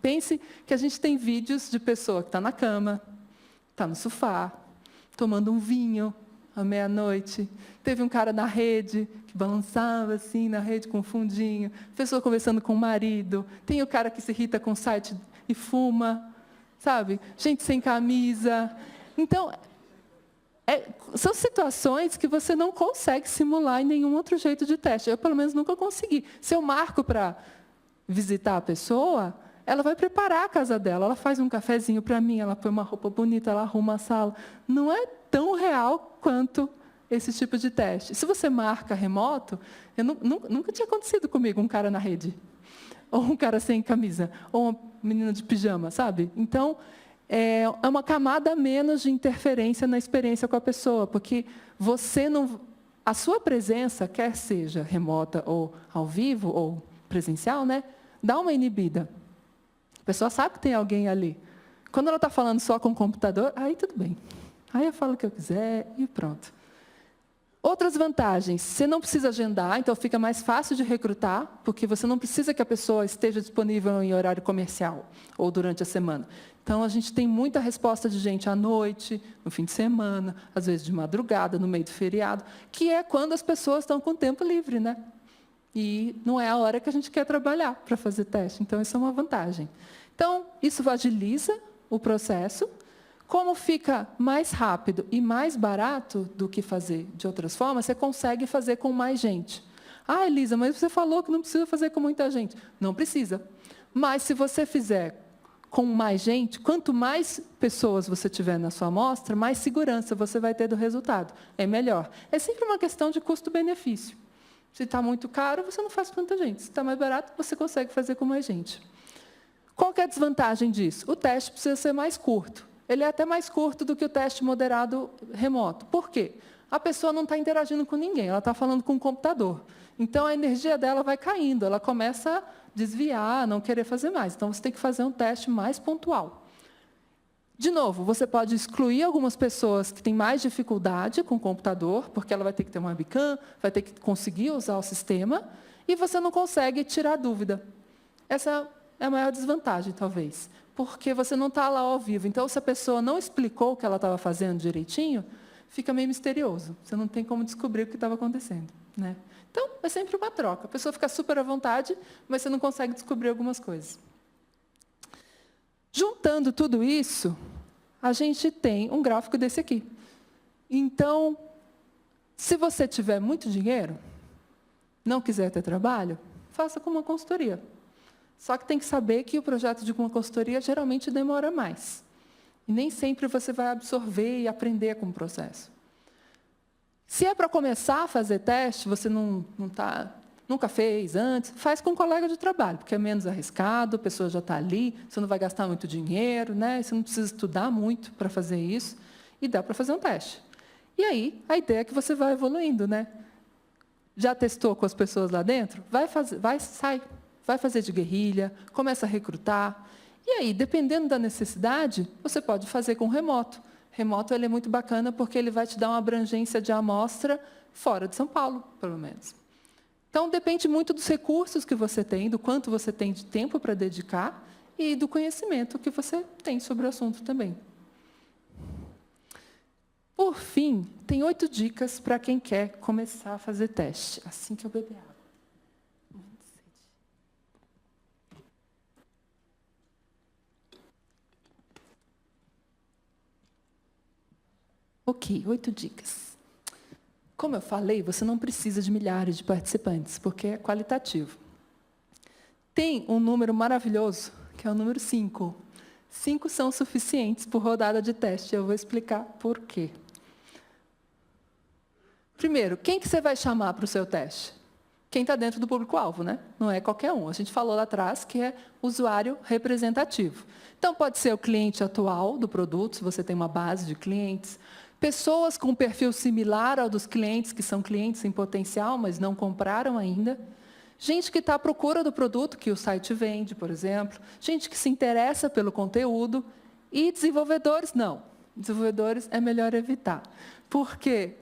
Pense que a gente tem vídeos de pessoa que está na cama, está no sofá, tomando um vinho à meia-noite. Teve um cara na rede, que balançava assim na rede com um fundinho. Pessoa conversando com o marido. Tem o cara que se irrita com o site e fuma. Sabe? Gente sem camisa. Então, são situações que você não consegue simular em nenhum outro jeito de teste. Eu, pelo menos, nunca consegui. Se eu marco para visitar a pessoa, ela vai preparar a casa dela, ela faz um cafezinho para mim, ela põe uma roupa bonita, ela arruma a sala. Não é tão real quanto esse tipo de teste. Se você marca remoto, nunca tinha acontecido comigo um cara na rede, ou um cara sem camisa, ou uma menina de pijama, sabe? Então, é uma camada a menos de interferência na experiência com a pessoa, porque a sua presença, quer seja remota ou ao vivo, ou presencial, né, dá uma inibida. A pessoa sabe que tem alguém ali. Quando ela está falando só com o computador, aí tudo bem. Aí eu falo o que eu quiser e pronto. Outras vantagens, você não precisa agendar, então fica mais fácil de recrutar, porque você não precisa que a pessoa esteja disponível em horário comercial ou durante a semana. Então, a gente tem muita resposta de gente à noite, no fim de semana, às vezes de madrugada, no meio do feriado, que é quando as pessoas estão com tempo livre, né? E não é a hora que a gente quer trabalhar para fazer teste. Então, isso é uma vantagem. Então, isso agiliza o processo. Como fica mais rápido e mais barato do que fazer de outras formas, você consegue fazer com mais gente. Ah, Elisa, mas você falou que não precisa fazer com muita gente. Não precisa. Mas, se você fizer com mais gente, quanto mais pessoas você tiver na sua amostra, mais segurança você vai ter do resultado. É melhor. É sempre uma questão de custo-benefício. Se está muito caro, você não faz com tanta gente. Se está mais barato, você consegue fazer com mais gente. Qual que é a desvantagem disso? O teste precisa ser mais curto. Ele é até mais curto do que o teste moderado remoto. Por quê? A pessoa não está interagindo com ninguém, ela está falando com o computador. Então, a energia dela vai caindo, ela começa a desviar, a não querer fazer mais. Então, você tem que fazer um teste mais pontual. De novo, você pode excluir algumas pessoas que têm mais dificuldade com o computador, porque ela vai ter que ter uma webcam, vai ter que conseguir usar o sistema, e você não consegue tirar dúvida. Essa é a maior desvantagem, talvez, porque você não está lá ao vivo. Então, se a pessoa não explicou o que ela estava fazendo direitinho, fica meio misterioso. Você não tem como descobrir o que estava acontecendo, né? Então, é sempre uma troca. A pessoa fica super à vontade, mas você não consegue descobrir algumas coisas. Juntando tudo isso, a gente tem um gráfico desse aqui. Então, se você tiver muito dinheiro, não quiser ter trabalho, faça com uma consultoria. Só que tem que saber que o projeto de uma consultoria geralmente demora mais. E nem sempre você vai absorver e aprender com o processo. Se é para começar a fazer teste, você nunca fez antes, faz com um colega de trabalho, porque é menos arriscado, a pessoa já está ali, você não vai gastar muito dinheiro, né? Você não precisa estudar muito para fazer isso, e dá para fazer um teste. E aí, a ideia é que você vai evoluindo, né? Já testou com as pessoas lá dentro? Sai, vai fazer de guerrilha, começa a recrutar. E aí, dependendo da necessidade, você pode fazer com remoto. Remoto ele é muito bacana porque ele vai te dar uma abrangência de amostra fora de São Paulo, pelo menos. Então, depende muito dos recursos que você tem, do quanto você tem de tempo para dedicar e do conhecimento que você tem sobre o assunto também. Por fim, tem 8 dicas para quem quer começar a fazer teste, assim que eu beber água. Ok, 8 dicas. Como eu falei, você não precisa de milhares de participantes, porque é qualitativo. Tem um número maravilhoso, que é o número 5. 5 são suficientes por rodada de teste. Eu vou explicar por quê. Primeiro, quem que você vai chamar para o seu teste? Quem está dentro do público-alvo, né? Não é qualquer um. A gente falou lá atrás que é usuário representativo. Então, pode ser o cliente atual do produto, se você tem uma base de clientes, pessoas com um perfil similar ao dos clientes, que são clientes em potencial, mas não compraram ainda. Gente que está à procura do produto que o site vende, por exemplo. Gente que se interessa pelo conteúdo. E desenvolvedores, não. Desenvolvedores é melhor evitar. Por quê?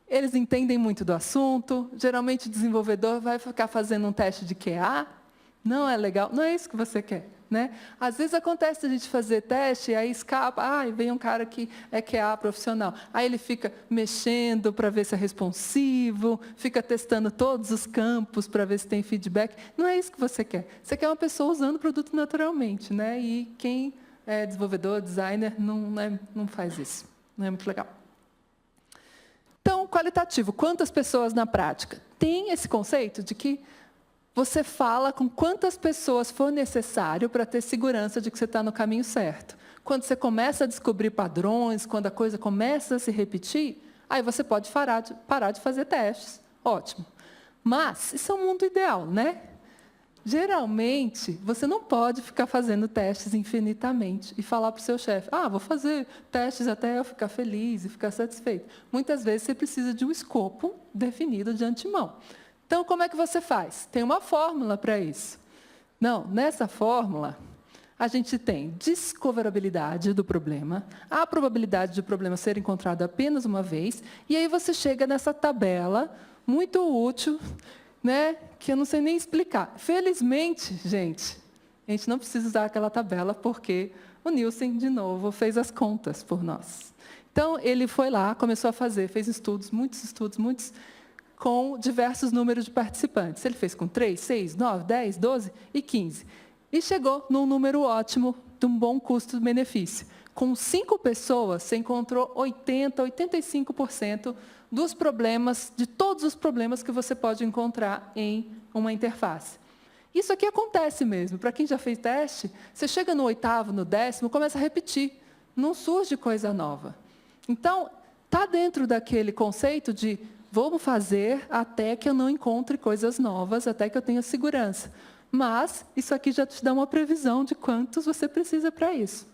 Eles entendem muito do assunto. Geralmente, o desenvolvedor vai ficar fazendo um teste de QA. Não é legal. Não é isso que você quer. Né? Às vezes acontece a gente fazer teste, e aí escapa, vem um cara que é QA profissional. Aí ele fica mexendo para ver se é responsivo, fica testando todos os campos para ver se tem feedback. Não é isso que você quer. Você quer uma pessoa usando o produto naturalmente. Né? E quem é desenvolvedor, designer, não faz isso. Não é muito legal. Então, qualitativo. Quantas pessoas na prática? Tem esse conceito de que você fala com quantas pessoas for necessário para ter segurança de que você está no caminho certo. Quando você começa a descobrir padrões, quando a coisa começa a se repetir, aí você pode parar de fazer testes. Ótimo. Mas isso é um mundo ideal, né? Geralmente, você não pode ficar fazendo testes infinitamente e falar para o seu chefe, vou fazer testes até eu ficar feliz e ficar satisfeito. Muitas vezes, você precisa de um escopo definido de antemão. Então, como é que você faz? Tem uma fórmula para isso. Não, nessa fórmula, a gente tem discoverabilidade do problema, a probabilidade de o problema ser encontrado apenas uma vez, e aí você chega nessa tabela muito útil, né, que eu não sei nem explicar. Felizmente, gente, a gente não precisa usar aquela tabela, porque o Nielsen, de novo, fez as contas por nós. Então, ele foi lá, começou a fazer, fez estudos, muitos com diversos números de participantes. Ele fez com 3, 6, 9, 10, 12 e 15. E chegou num número ótimo, de um bom custo-benefício. Com 5 pessoas, você encontrou 80%, 85% dos problemas, de todos os problemas que você pode encontrar em uma interface. Isso aqui acontece mesmo. Para quem já fez teste, você chega no 8º, no 10º, começa a repetir. Não surge coisa nova. Então, está dentro daquele conceito de vamos fazer até que eu não encontre coisas novas, até que eu tenha segurança. Mas isso aqui já te dá uma previsão de quantos você precisa para isso.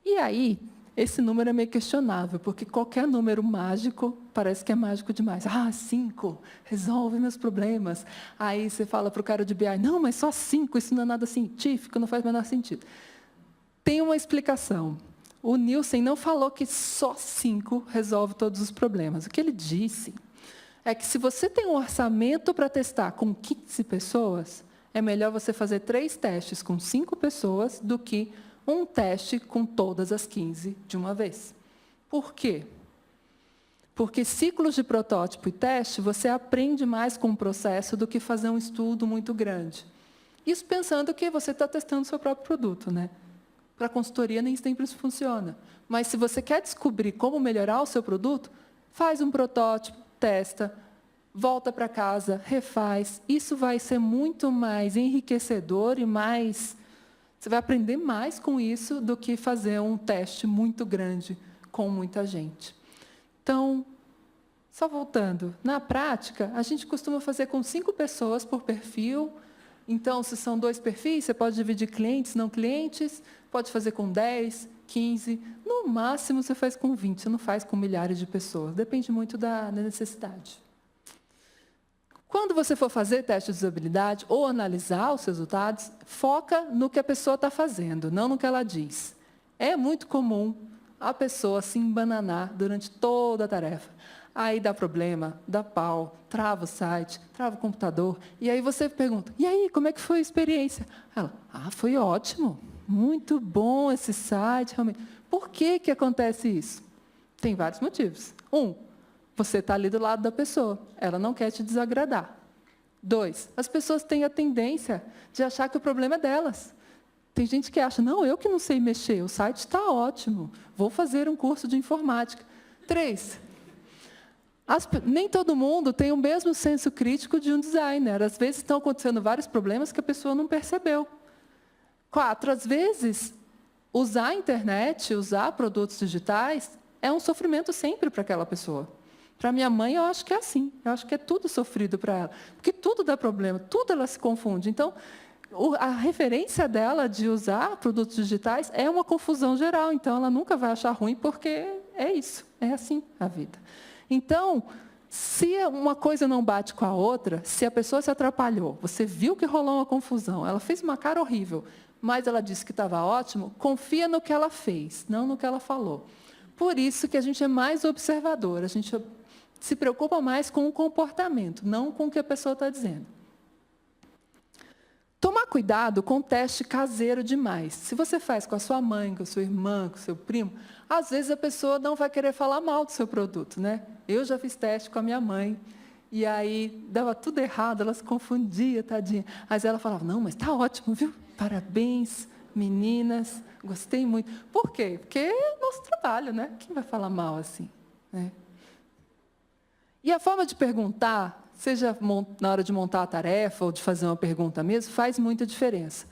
E aí, esse número é meio questionável, porque qualquer número mágico parece que é mágico demais. 5, resolve meus problemas. Aí você fala para o cara de BI, não, mas só 5, isso não é nada científico, não faz o menor sentido. Tem uma explicação. O Nielsen não falou que só 5 resolve todos os problemas. O que ele disse é que se você tem um orçamento para testar com 15 pessoas, é melhor você fazer 3 testes com 5 pessoas do que um teste com todas as 15 de uma vez. Por quê? Porque ciclos de protótipo e teste, você aprende mais com o processo do que fazer um estudo muito grande. Isso pensando que você está testando o seu próprio produto, né? Para a consultoria nem sempre isso funciona. Mas se você quer descobrir como melhorar o seu produto, faz um protótipo, testa, volta para casa, refaz. Isso vai ser muito mais enriquecedor e mais... Você vai aprender mais com isso do que fazer um teste muito grande com muita gente. Então, só voltando, na prática, a gente costuma fazer com 5 pessoas por perfil. Então, se são 2 perfis, você pode dividir clientes, não clientes, pode fazer com 10, 15, no máximo você faz com 20, você não faz com milhares de pessoas, depende muito da necessidade. Quando você for fazer teste de usabilidade ou analisar os resultados, foca no que a pessoa está fazendo, não no que ela diz. É muito comum a pessoa se embananar durante toda a tarefa. Aí dá problema, dá pau, trava o site, trava o computador. E aí você pergunta, e aí, como é que foi a experiência? Ela, foi ótimo, muito bom esse site, realmente. Por que que acontece isso? Tem vários motivos. Você está ali do lado da pessoa, ela não quer te desagradar. 2, as pessoas têm a tendência de achar que o problema é delas. Tem gente que acha, não, eu que não sei mexer, o site está ótimo, vou fazer um curso de informática. 3, nem todo mundo tem o mesmo senso crítico de um designer. Às vezes estão acontecendo vários problemas que a pessoa não percebeu. 4, às vezes, usar a internet, usar produtos digitais, é um sofrimento sempre para aquela pessoa. Para minha mãe, eu acho que é assim. Eu acho que é tudo sofrido para ela. Porque tudo dá problema, tudo ela se confunde. Então, a referência dela de usar produtos digitais é uma confusão geral. Então, ela nunca vai achar ruim, porque é isso, é assim a vida. Então, se uma coisa não bate com a outra, se a pessoa se atrapalhou, você viu que rolou uma confusão, ela fez uma cara horrível, mas ela disse que estava ótimo, confia no que ela fez, não no que ela falou. Por isso que a gente é mais observador, a gente se preocupa mais com o comportamento, não com o que a pessoa está dizendo. Tomar cuidado com o teste caseiro demais. Se você faz com a sua mãe, com a sua irmã, com o seu primo, às vezes a pessoa não vai querer falar mal do seu produto, né? Eu já fiz teste com a minha mãe, e aí dava tudo errado, ela se confundia, tadinha. Mas ela falava, não, mas está ótimo, viu? Parabéns, meninas, gostei muito. Por quê? Porque é nosso trabalho, né? Quem vai falar mal assim, né? E a forma de perguntar, seja na hora de montar a tarefa ou de fazer uma pergunta mesmo, faz muita diferença.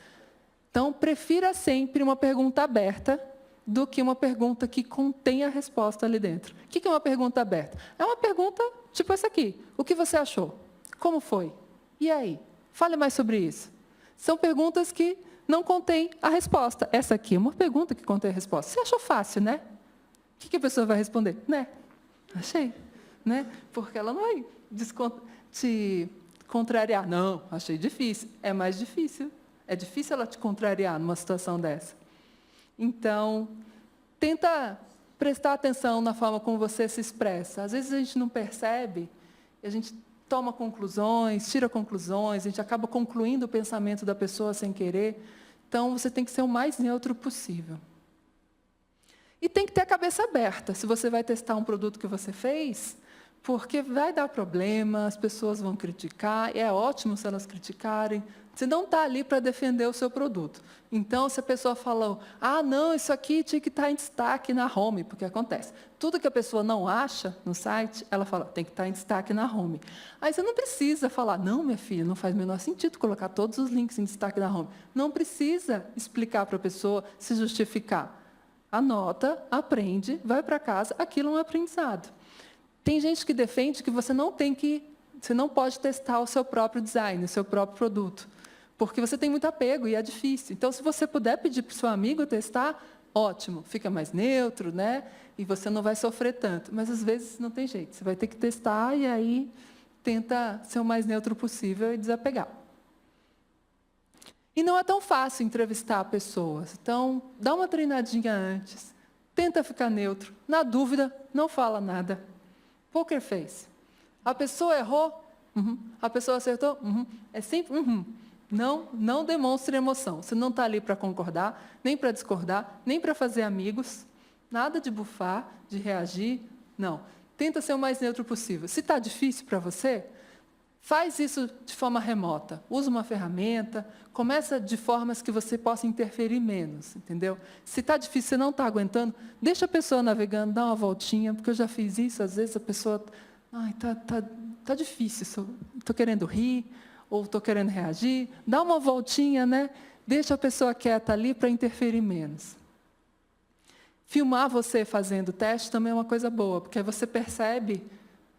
Então, prefira sempre uma pergunta aberta do que uma pergunta que contém a resposta ali dentro. O que é uma pergunta aberta? É uma pergunta tipo essa aqui. O que você achou? Como foi? E aí? Fale mais sobre isso. São perguntas que não contêm a resposta. Essa aqui é uma pergunta que contém a resposta. Você achou fácil, né? O que a pessoa vai responder? Né? Achei. Né? Porque ela não vai te contrariar. Não, achei difícil. É mais difícil. É difícil ela te contrariar numa situação dessa. Então, tenta prestar atenção na forma como você se expressa. Às vezes a gente não percebe, a gente toma conclusões, tira conclusões, a gente acaba concluindo o pensamento da pessoa sem querer. Então, você tem que ser o mais neutro possível. E tem que ter a cabeça aberta. Se você vai testar um produto que você fez, porque vai dar problema, as pessoas vão criticar, e é ótimo se elas criticarem. Você não está ali para defender o seu produto. Então, se a pessoa falou, não, isso aqui tinha que estar em destaque na home, porque acontece. Tudo que a pessoa não acha no site, ela fala, tem que estar em destaque na home. Aí você não precisa falar, não, minha filha, não faz o menor sentido colocar todos os links em destaque na home. Não precisa explicar para a pessoa, se justificar. Anota, aprende, vai para casa, aquilo é um aprendizado. Tem gente que defende que você não pode testar o seu próprio design, o seu próprio produto, porque você tem muito apego e é difícil. Então, se você puder pedir para o seu amigo testar, ótimo, fica mais neutro, né? E você não vai sofrer tanto. Mas, às vezes, não tem jeito. Você vai ter que testar e aí tenta ser o mais neutro possível e desapegar. E não é tão fácil entrevistar pessoas. Então, dá uma treinadinha antes, tenta ficar neutro. Na dúvida, não fala nada. Poker face. A pessoa errou? A pessoa acertou? É sempre Não demonstre emoção. Você não está ali para concordar, nem para discordar, nem para fazer amigos. Nada de bufar, de reagir. Não. Tenta ser o mais neutro possível. Se está difícil para você, faz isso de forma remota. Usa uma ferramenta, começa de formas que você possa interferir menos, entendeu? Se está difícil, você não está aguentando, deixa a pessoa navegando, dá uma voltinha, porque eu já fiz isso, às vezes a pessoa, tá difícil, estou querendo rir, ou estou querendo reagir, dá uma voltinha, né? Deixa a pessoa quieta ali para interferir menos. Filmar você fazendo o teste também é uma coisa boa, porque aí você percebe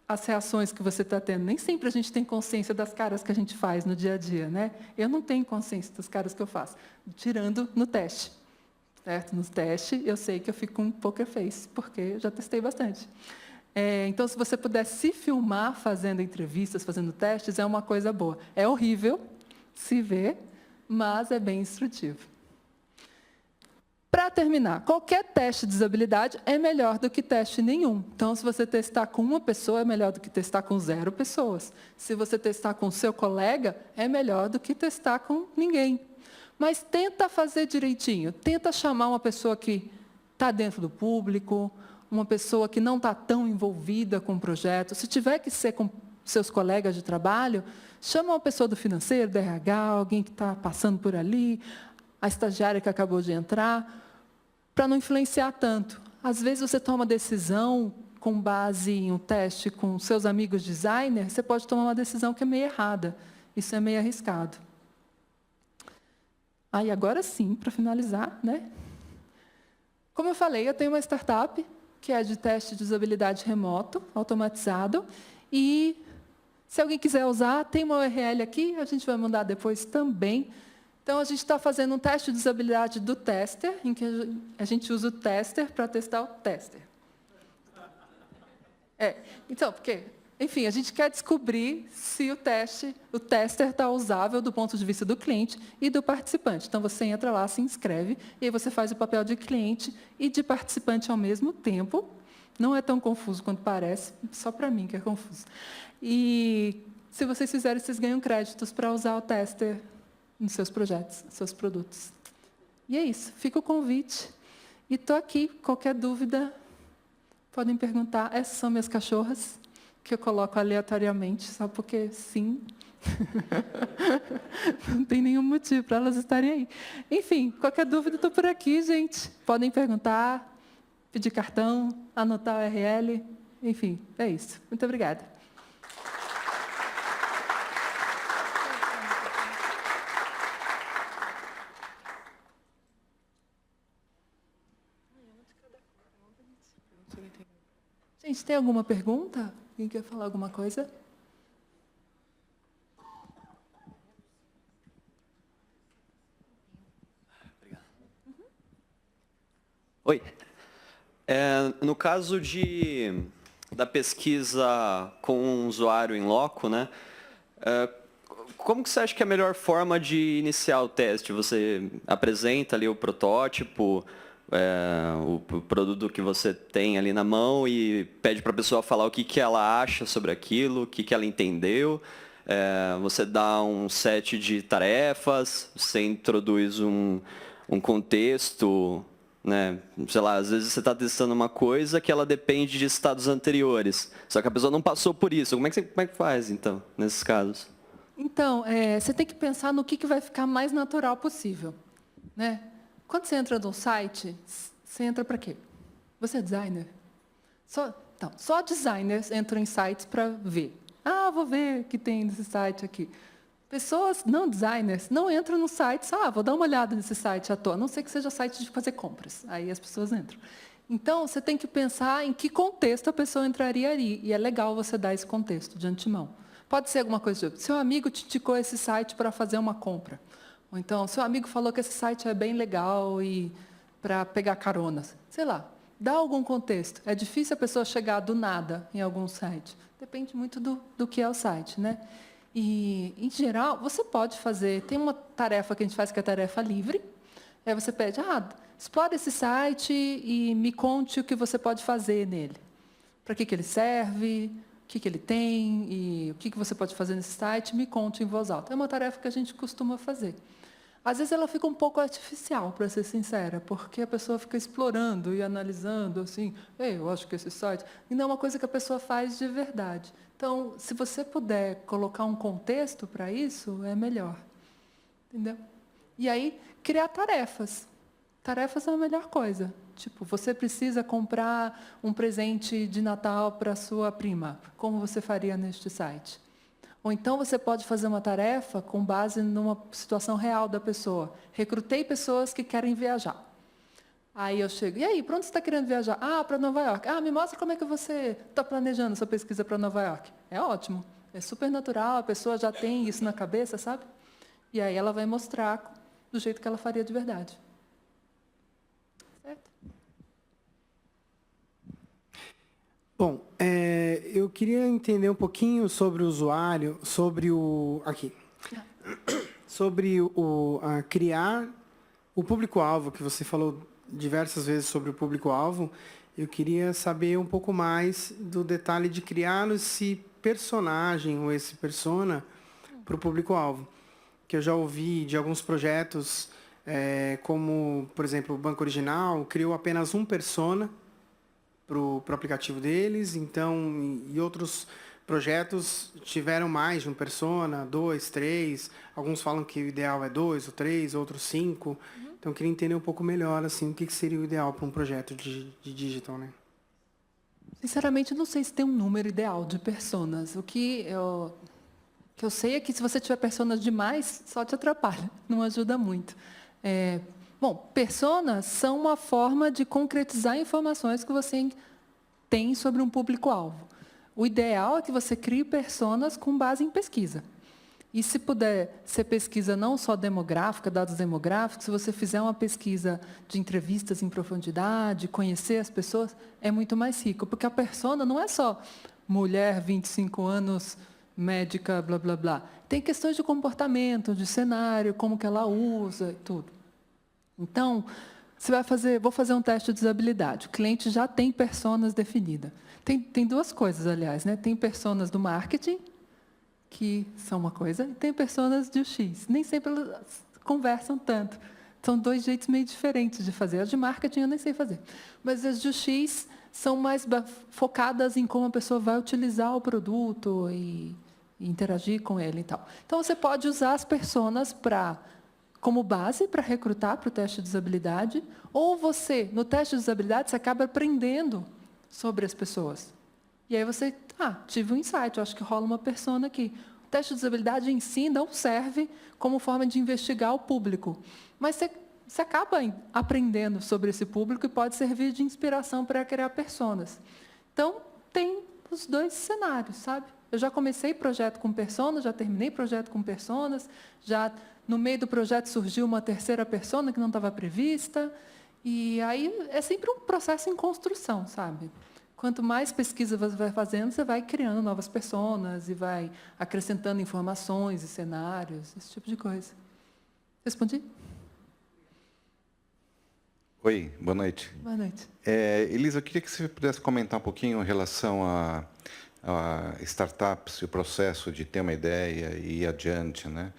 as reações que você está tendo. Nem sempre a gente tem consciência das caras que a gente faz no dia a dia, né? Eu não tenho consciência das caras que eu faço, tirando no teste. Certo? No teste, eu sei que eu fico com um poker face, porque eu já testei bastante. Então, se você puder se filmar fazendo entrevistas, fazendo testes, é uma coisa boa. É horrível se ver, mas é bem instrutivo. Para terminar, qualquer teste de usabilidade é melhor do que teste nenhum. Então, se você testar com uma pessoa, é melhor do que testar com 0 pessoas. Se você testar com o seu colega, é melhor do que testar com ninguém. Mas tenta fazer direitinho. Tenta chamar uma pessoa que está dentro do público, uma pessoa que não está tão envolvida com o projeto. Se tiver que ser com seus colegas de trabalho, chama uma pessoa do financeiro, do RH, alguém que está passando por ali, a estagiária que acabou de entrar, para não influenciar tanto. Às vezes, você toma uma decisão com base em um teste com seus amigos designers, você pode tomar uma decisão que é meio errada. Isso é meio arriscado. E agora sim, para finalizar, né? Como eu falei, eu tenho uma startup que é de teste de usabilidade remoto, automatizado, e se alguém quiser usar, tem uma URL aqui, a gente vai mandar depois também. Então, a gente está fazendo um teste de usabilidade do tester, em que a gente usa o tester para testar o tester. Então, porque, enfim, a gente quer descobrir se o tester está usável do ponto de vista do cliente e do participante. Então, você entra lá, se inscreve, e aí você faz o papel de cliente e de participante ao mesmo tempo. Não é tão confuso quanto parece, só para mim que é confuso. E, se vocês fizerem, vocês ganham créditos para usar o tester nos seus projetos, nos seus produtos. E é isso, fica o convite. E estou aqui, qualquer dúvida, podem perguntar. Essas são minhas cachorras, que eu coloco aleatoriamente, só porque sim. Não tem nenhum motivo para elas estarem aí. Enfim, qualquer dúvida, estou por aqui, gente. Podem perguntar, pedir cartão, anotar o URL. Enfim, é isso. Muito obrigada. Gente, tem alguma pergunta? Alguém quer falar alguma coisa? Obrigado. Oi. No caso da pesquisa com um usuário em loco, né? Como que você acha que é a melhor forma de iniciar o teste? Você apresenta ali o protótipo, o produto que você tem ali na mão e pede para a pessoa falar o que ela acha sobre aquilo, o que ela entendeu. Você dá um set de tarefas, você introduz um contexto né? Sei lá, às vezes você está testando uma coisa que ela depende de estados anteriores, só que a pessoa não passou por isso. Como é que faz, então, nesses casos? Então, você tem que pensar no que vai ficar mais natural possível, né? Quando você entra num site, você entra para quê? Você é designer? Só designers entram em sites para ver. Ah, vou ver o que tem nesse site aqui. Pessoas não designers não entram no site, vou dar uma olhada nesse site à toa, a não ser que seja site de fazer compras. Aí as pessoas entram. Então, você tem que pensar em que contexto a pessoa entraria ali. E é legal você dar esse contexto de antemão. Pode ser alguma coisa tipo, seu amigo te indicou esse site para fazer uma compra. Ou então, seu amigo falou que esse site é bem legal e para pegar caronas. Sei lá, dá algum contexto. É difícil a pessoa chegar do nada em algum site. Depende muito do que é o site, né? E, em geral, você pode fazer... Tem uma tarefa que a gente faz que é a tarefa livre. Aí você pede, explore esse site e me conte o que você pode fazer nele. Para que ele serve, o que ele tem e o que você pode fazer nesse site, me conte em voz alta. É uma tarefa que a gente costuma fazer. Às vezes ela fica um pouco artificial, para ser sincera, porque a pessoa fica explorando e analisando, assim, eu acho que esse site... E não é uma coisa que a pessoa faz de verdade. Então, se você puder colocar um contexto para isso, é melhor. Entendeu? E aí, criar tarefas. Tarefas é a melhor coisa. Tipo, você precisa comprar um presente de Natal para sua prima. Como você faria neste site? Ou então você pode fazer uma tarefa com base numa situação real da pessoa. Recrutei pessoas que querem viajar. Aí eu chego, e aí, para onde você está querendo viajar? Para Nova York. Me mostra como é que você está planejando sua pesquisa para Nova York. É ótimo, é super natural, a pessoa já tem isso na cabeça, sabe? E aí ela vai mostrar do jeito que ela faria de verdade. Certo? Bom, eu queria entender um pouquinho sobre o usuário, sobre criar o público-alvo, que você falou diversas vezes sobre o público-alvo. Eu queria saber um pouco mais do detalhe de criar esse personagem ou esse persona para o público-alvo, que eu já ouvi de alguns projetos, como, por exemplo, o Banco Original criou apenas um persona para o aplicativo deles, então, e outros projetos tiveram mais de um persona, 2, 3, alguns falam que o ideal é 2 ou 3, outros 5. Então, eu queria entender um pouco melhor assim, o que seria o ideal para um projeto de digital, né? Sinceramente, não sei se tem um número ideal de personas. O que eu sei é que se você tiver personas demais, só te atrapalha, não ajuda muito. Personas são uma forma de concretizar informações que você tem sobre um público-alvo. O ideal é que você crie personas com base em pesquisa. E se puder ser pesquisa não só demográfica, dados demográficos, se você fizer uma pesquisa de entrevistas em profundidade, conhecer as pessoas, é muito mais rico, porque a persona não é só mulher, 25 anos, médica, blá, blá, blá. Tem questões de comportamento, de cenário, como que ela usa e tudo. Então, vou fazer um teste de usabilidade. O cliente já tem personas definidas. Tem duas coisas, aliás, né? Tem personas do marketing, que são uma coisa, e tem personas de UX. Nem sempre elas conversam tanto. São dois jeitos meio diferentes de fazer. As de marketing eu nem sei fazer. Mas as de UX são mais focadas em como a pessoa vai utilizar o produto e interagir com ele e tal. Então, você pode usar as personas como base para recrutar para o teste de usabilidade, ou você, no teste de usabilidade, você acaba aprendendo sobre as pessoas. E aí você, tive um insight, eu acho que rola uma persona aqui. O teste de usabilidade em si não serve como forma de investigar o público, mas você acaba aprendendo sobre esse público e pode servir de inspiração para criar personas. Então, tem os dois cenários, sabe? Eu já comecei projeto com personas, já terminei projeto com personas, já no meio do projeto surgiu uma terceira persona que não estava prevista, e aí é sempre um processo em construção, sabe? Quanto mais pesquisa você vai fazendo, você vai criando novas personas e vai acrescentando informações e cenários, esse tipo de coisa. Respondi? Oi, boa noite. Boa noite. Elisa, eu queria que você pudesse comentar um pouquinho em relação a startups e o processo de ter uma ideia e ir adiante, né?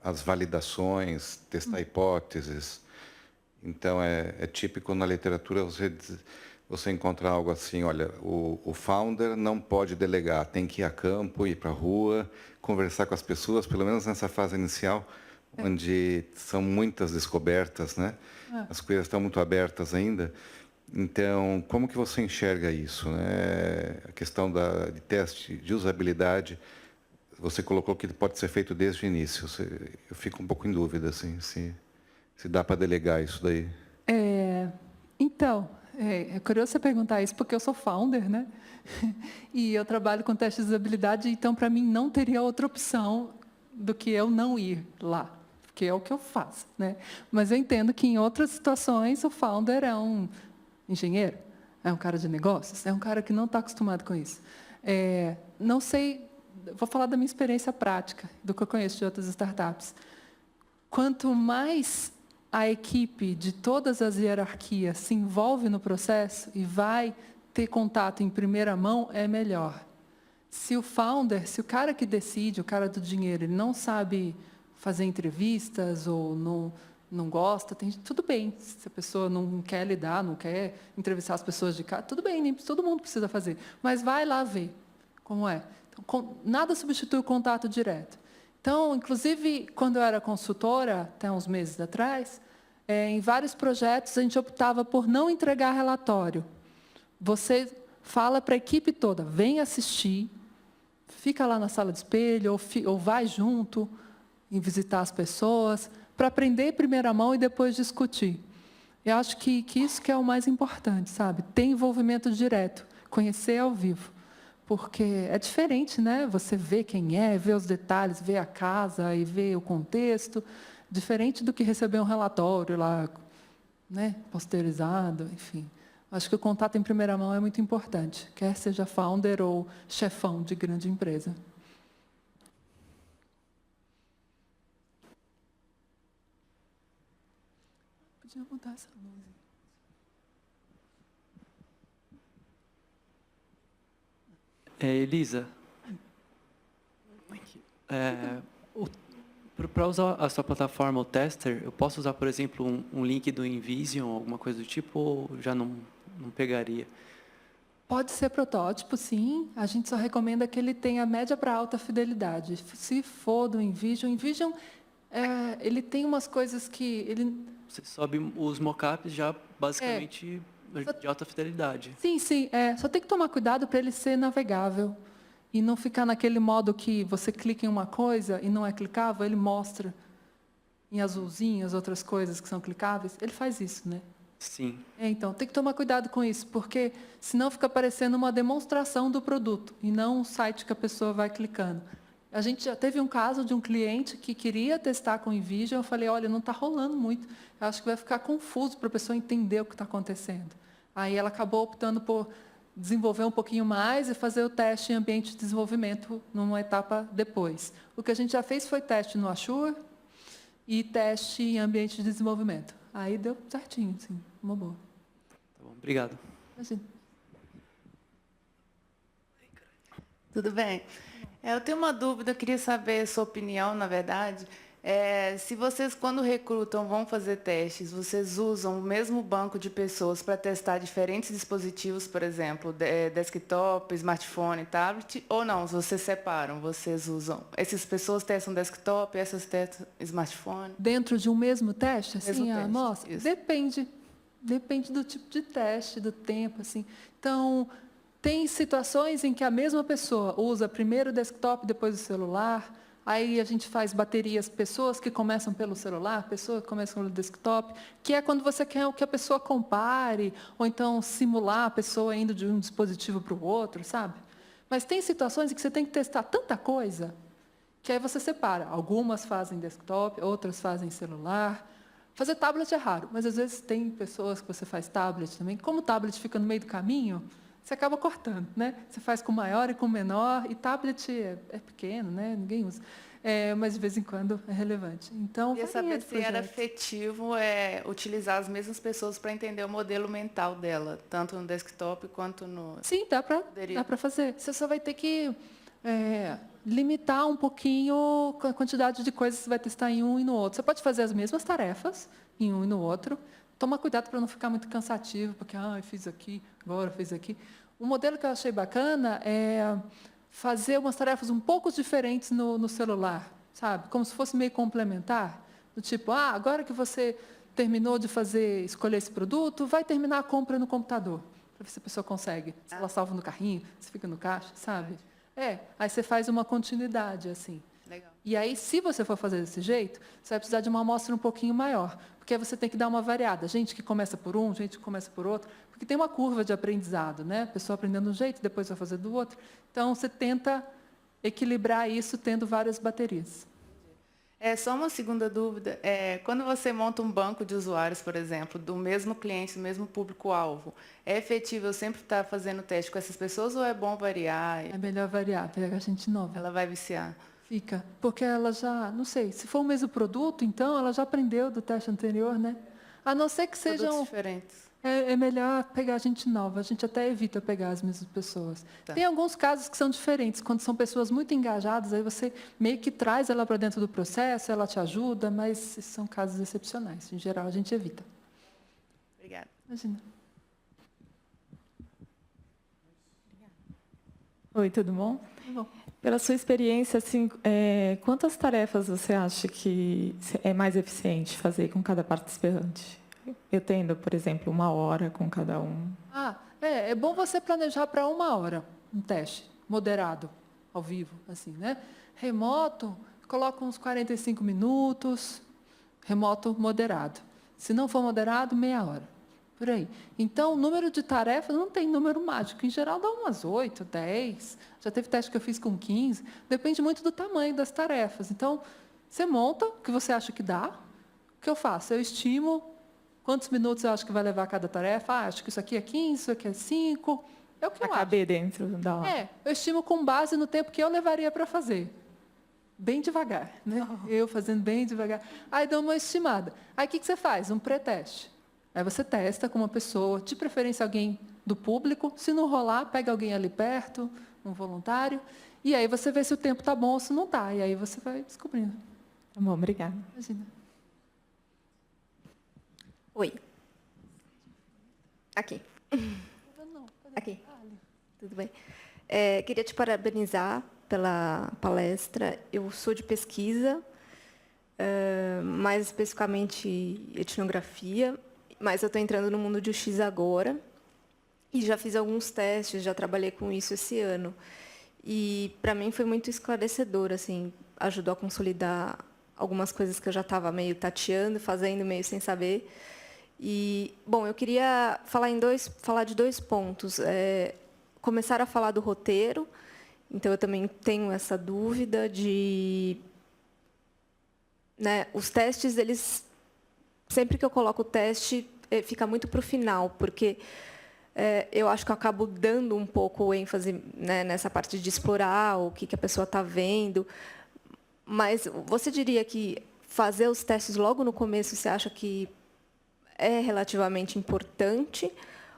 As validações, testar hipóteses. Então, é típico na literatura você encontrar algo assim, olha, o founder não pode delegar, tem que ir a campo, ir para a rua, conversar com as pessoas, pelo menos nessa fase inicial, onde são muitas descobertas, né? As coisas estão muito abertas ainda. Então, como que você enxerga isso, né? A questão de teste de usabilidade, você colocou que pode ser feito desde o início. Eu fico um pouco em dúvida, assim, se dá para delegar isso daí. Então, é curioso você perguntar isso, porque eu sou founder, né? E eu trabalho com testes de usabilidade, então, para mim, não teria outra opção do que eu não ir lá, porque é o que eu faço, né? Mas eu entendo que, em outras situações, o founder é um engenheiro, é um cara de negócios, é um cara que não está acostumado com isso. Não sei, vou falar da minha experiência prática, do que eu conheço de outras startups. Quanto mais a equipe de todas as hierarquias se envolve no processo e vai ter contato em primeira mão, é melhor. Se o founder, se o cara que decide, o cara do dinheiro, ele não sabe fazer entrevistas ou não gosta, tudo bem. Se a pessoa não quer lidar, não quer entrevistar as pessoas de cá, tudo bem, nem todo mundo precisa fazer. Mas vai lá ver como é. Então, nada substitui o contato direto. Então, inclusive, quando eu era consultora, até uns meses atrás, em vários projetos a gente optava por não entregar relatório. Você fala para a equipe toda, vem assistir, fica lá na sala de espelho, ou vai junto em visitar as pessoas, para aprender em primeira mão e depois discutir. Eu acho que isso que é o mais importante, sabe? Ter envolvimento direto, conhecer ao vivo. Porque é diferente, né? Você vê quem é, vê os detalhes, vê a casa e vê o contexto, diferente do que receber um relatório lá, né? Posterizado, enfim. Acho que o contato em primeira mão é muito importante, quer seja founder ou chefão de grande empresa. Podia mudar essa luz. Elisa, para usar a sua plataforma, o Tester, eu posso usar, por exemplo, um link do InVision, alguma coisa do tipo, ou já não pegaria? Pode ser protótipo, sim. A gente só recomenda que ele tenha média para alta fidelidade. Se for do InVision, ele tem umas coisas que Você sobe os mockups já basicamente de alta fidelidade. Sim. Só tem que tomar cuidado para ele ser navegável e não ficar naquele modo que você clica em uma coisa e não é clicável, ele mostra em azulzinho as outras coisas que são clicáveis. Ele faz isso, né? Sim. Então, tem que tomar cuidado com isso, porque senão fica parecendo uma demonstração do produto e não um site que a pessoa vai clicando. A gente já teve um caso de um cliente que queria testar com o InVision. Eu falei, olha, não está rolando muito. Eu acho que vai ficar confuso para a pessoa entender o que está acontecendo. Aí ela acabou optando por desenvolver um pouquinho mais e fazer o teste em ambiente de desenvolvimento numa etapa depois. O que a gente já fez foi teste no Azure e teste em ambiente de desenvolvimento. Aí deu certinho, sim, uma boa. Tá bom, obrigado. Imagina. Tudo bem? Eu tenho uma dúvida, eu queria saber a sua opinião, na verdade. Se vocês, quando recrutam, vão fazer testes, vocês usam o mesmo banco de pessoas para testar diferentes dispositivos, por exemplo, desktop, smartphone, tablet, ou não? Vocês separam, vocês usam... Essas pessoas testam desktop, essas testam smartphone? Dentro de um mesmo teste, assim, Mesmo a teste, amostra? isso. Depende do tipo de teste, do tempo, assim. Então, tem situações em que a mesma pessoa usa primeiro o desktop, depois o celular. Aí a gente faz baterias, pessoas que começam pelo celular, pessoas que começam pelo desktop, que é quando você quer que a pessoa compare, ou então simular a pessoa indo de um dispositivo para o outro, sabe? Mas tem situações em que você tem que testar tanta coisa, que aí você separa. Algumas fazem desktop, outras fazem celular. Fazer tablet é raro, mas às vezes tem pessoas que você faz tablet também. Como o tablet fica no meio do caminho, você acaba cortando, né? Você faz com maior e com menor, e tablet é pequeno, né? Ninguém usa. Mas de vez em quando é relevante. Então, Queria varia saber de se era projeto. efetivo utilizar as mesmas pessoas para entender o modelo mental dela, tanto no desktop quanto no... Sim, dá para fazer. Você só vai ter que limitar um pouquinho a quantidade de coisas que você vai testar em um e no outro. Você pode fazer as mesmas tarefas em um e no outro, tomar cuidado para não ficar muito cansativo, porque, eu fiz aqui, agora fiz aqui. Um modelo que eu achei bacana é fazer umas tarefas um pouco diferentes no celular, sabe? Como se fosse meio complementar. Do tipo, agora que você terminou de escolher esse produto, vai terminar a compra no computador, para ver se a pessoa consegue. Se ela salva no carrinho, se fica no caixa, sabe? Aí você faz uma continuidade, assim. Legal. E aí, se você for fazer desse jeito, você vai precisar de uma amostra um pouquinho maior, porque aí você tem que dar uma variada. Gente que começa por um, gente que começa por outro, porque tem uma curva de aprendizado, né? A pessoa aprendendo de um jeito, depois vai fazer do outro. Então, você tenta equilibrar isso tendo várias baterias. Só uma segunda dúvida. Quando você monta um banco de usuários, por exemplo, do mesmo cliente, do mesmo público-alvo, é efetivo eu sempre estar fazendo teste com essas pessoas ou é bom variar? É melhor variar, pegar gente nova. Ela vai viciar? Fica, porque ela já, não sei, se for o mesmo produto, então ela já aprendeu do teste anterior, né? A não ser que Produtos sejam... diferentes. É melhor pegar gente nova, a gente até evita pegar as mesmas pessoas. Tá. Tem alguns casos que são diferentes, quando são pessoas muito engajadas, aí você meio que traz ela para dentro do processo, ela te ajuda, mas são casos excepcionais. Em geral, a gente evita. Obrigada. Imagina. Oi, tudo bom? Tá bom. Pela sua experiência, assim, quantas tarefas você acha que é mais eficiente fazer com cada participante? Eu tendo, por exemplo, 1 hora com cada um. É bom você planejar para 1 hora um teste moderado, ao vivo, assim, né? Remoto, coloca uns 45 minutos, remoto moderado. Se não for moderado, meia hora, por aí. Então, o número de tarefas não tem número mágico. Em geral, dá umas 8, 10. Já teve teste que eu fiz com 15. Depende muito do tamanho das tarefas. Então, você monta o que você acha que dá. O que eu faço? Eu estimo quantos minutos eu acho que vai levar cada tarefa. Acho que isso aqui é 15, isso aqui é 5. É o que eu acho. Caber dentro da... Eu estimo com base no tempo que eu levaria para fazer. Bem devagar, né? Eu fazendo bem devagar. Aí dou uma estimada. Aí o que você faz? Um pré-teste. Aí você testa com uma pessoa, de preferência alguém do público. Se não rolar, pega alguém ali perto, um voluntário. E aí você vê se o tempo está bom ou se não está. E aí você vai descobrindo. Tá bom, obrigada. Imagina. Oi. Aqui. Aqui. Tudo bem. Queria te parabenizar pela palestra. Eu sou de pesquisa, mais especificamente etnografia, mas eu estou entrando no mundo de UX agora e já fiz alguns testes, já trabalhei com isso esse ano. E, para mim, foi muito esclarecedor, assim, ajudou a consolidar algumas coisas que eu já estava meio tateando, fazendo meio sem saber. E, bom, eu queria falar de 2 pontos. Começar a falar do roteiro. Então, eu também tenho essa dúvida de... Né, os testes, eles... Sempre que eu coloco o teste, fica muito para o final, porque eu acho que eu acabo dando um pouco ênfase, né, nessa parte de explorar o que a pessoa está vendo. Mas você diria que fazer os testes logo no começo, você acha que é relativamente importante?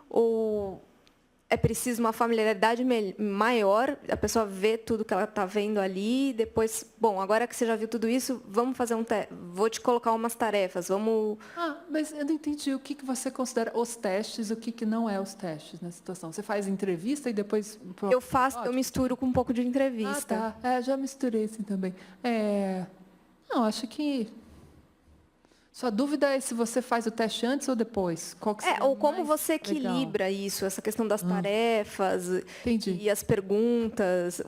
Ou é preciso uma familiaridade maior, a pessoa vê tudo que ela está vendo ali, e depois, bom, agora que você já viu tudo isso, vamos fazer vou te colocar umas tarefas, vamos... Mas eu não entendi o que você considera os testes e o que não é os testes nessa situação. Você faz entrevista e depois... Eu misturo com um pouco de entrevista. Tá. Já misturei assim também. Não, acho que... Sua dúvida é se você faz o teste antes ou depois? Qual que seria ou como mais você legal? equilibra isso, essa questão das tarefas Entendi. e as perguntas,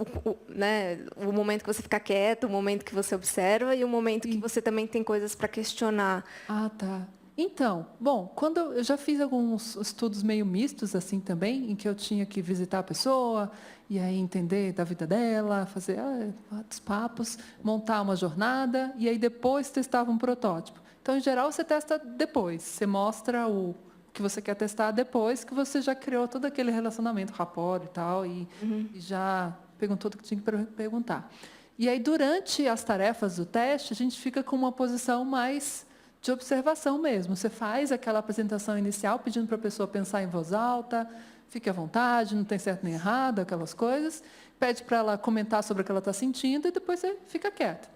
né, o momento que você fica quieto, o momento que você observa e o momento que você também tem coisas para questionar. Tá. Então, bom, quando eu já fiz alguns estudos meio mistos assim também, em que eu tinha que visitar a pessoa e aí entender da vida dela, fazer os papos, montar uma jornada e aí depois testava um protótipo. Então, em geral, você testa depois. Você mostra o que você quer testar depois que você já criou todo aquele relacionamento, rapport e tal, e já perguntou tudo que tinha que perguntar. E aí, durante as tarefas do teste, a gente fica com uma posição mais de observação mesmo. Você faz aquela apresentação inicial, pedindo para a pessoa pensar em voz alta, fique à vontade, não tem certo nem errado, aquelas coisas. Pede para ela comentar sobre o que ela está sentindo e depois você fica quieta.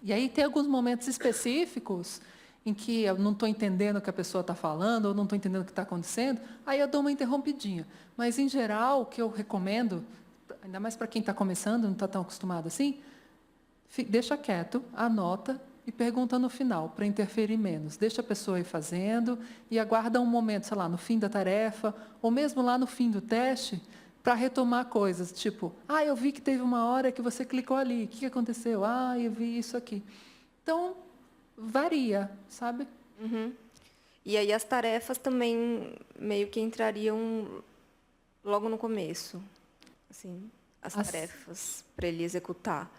E aí tem alguns momentos específicos em que eu não estou entendendo o que a pessoa está falando, ou não estou entendendo o que está acontecendo, aí eu dou uma interrompidinha. Mas, em geral, o que eu recomendo, ainda mais para quem está começando, não está tão acostumado assim, deixa quieto, anota e pergunta no final, para interferir menos. Deixa a pessoa ir fazendo e aguarda um momento, sei lá, no fim da tarefa, ou mesmo lá no fim do teste, para retomar coisas, tipo, eu vi que teve uma hora que você clicou ali, o que aconteceu? Eu vi isso aqui. Então, varia, sabe? Uhum. E aí as tarefas também meio que entrariam logo no começo, assim, as tarefas para ele executar.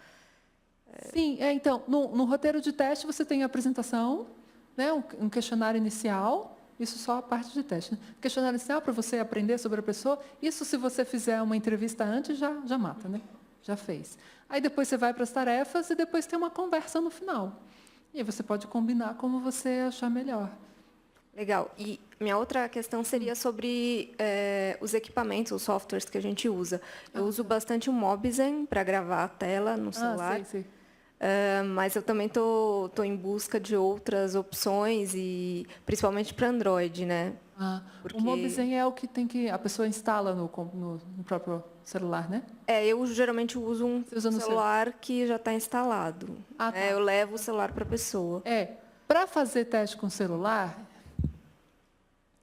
Sim, então, no roteiro de teste você tem a apresentação, né, um questionário inicial, isso só a parte de teste. Né? Questionário inicial para você aprender sobre a pessoa, isso se você fizer uma entrevista antes, já mata, né? Já fez. Aí depois você vai para as tarefas e depois tem uma conversa no final. E aí você pode combinar como você achar melhor. Legal. E minha outra questão seria sobre os equipamentos, os softwares que a gente usa. Eu uso bastante o Mobizen para gravar a tela no celular. Sei. Mas eu também tô em busca de outras opções, e principalmente para Android, né? O Mobizen é o que a pessoa instala no próprio celular, né? Eu geralmente uso um celular que já está instalado. Tá. Eu levo o celular para a pessoa. Para fazer teste com celular,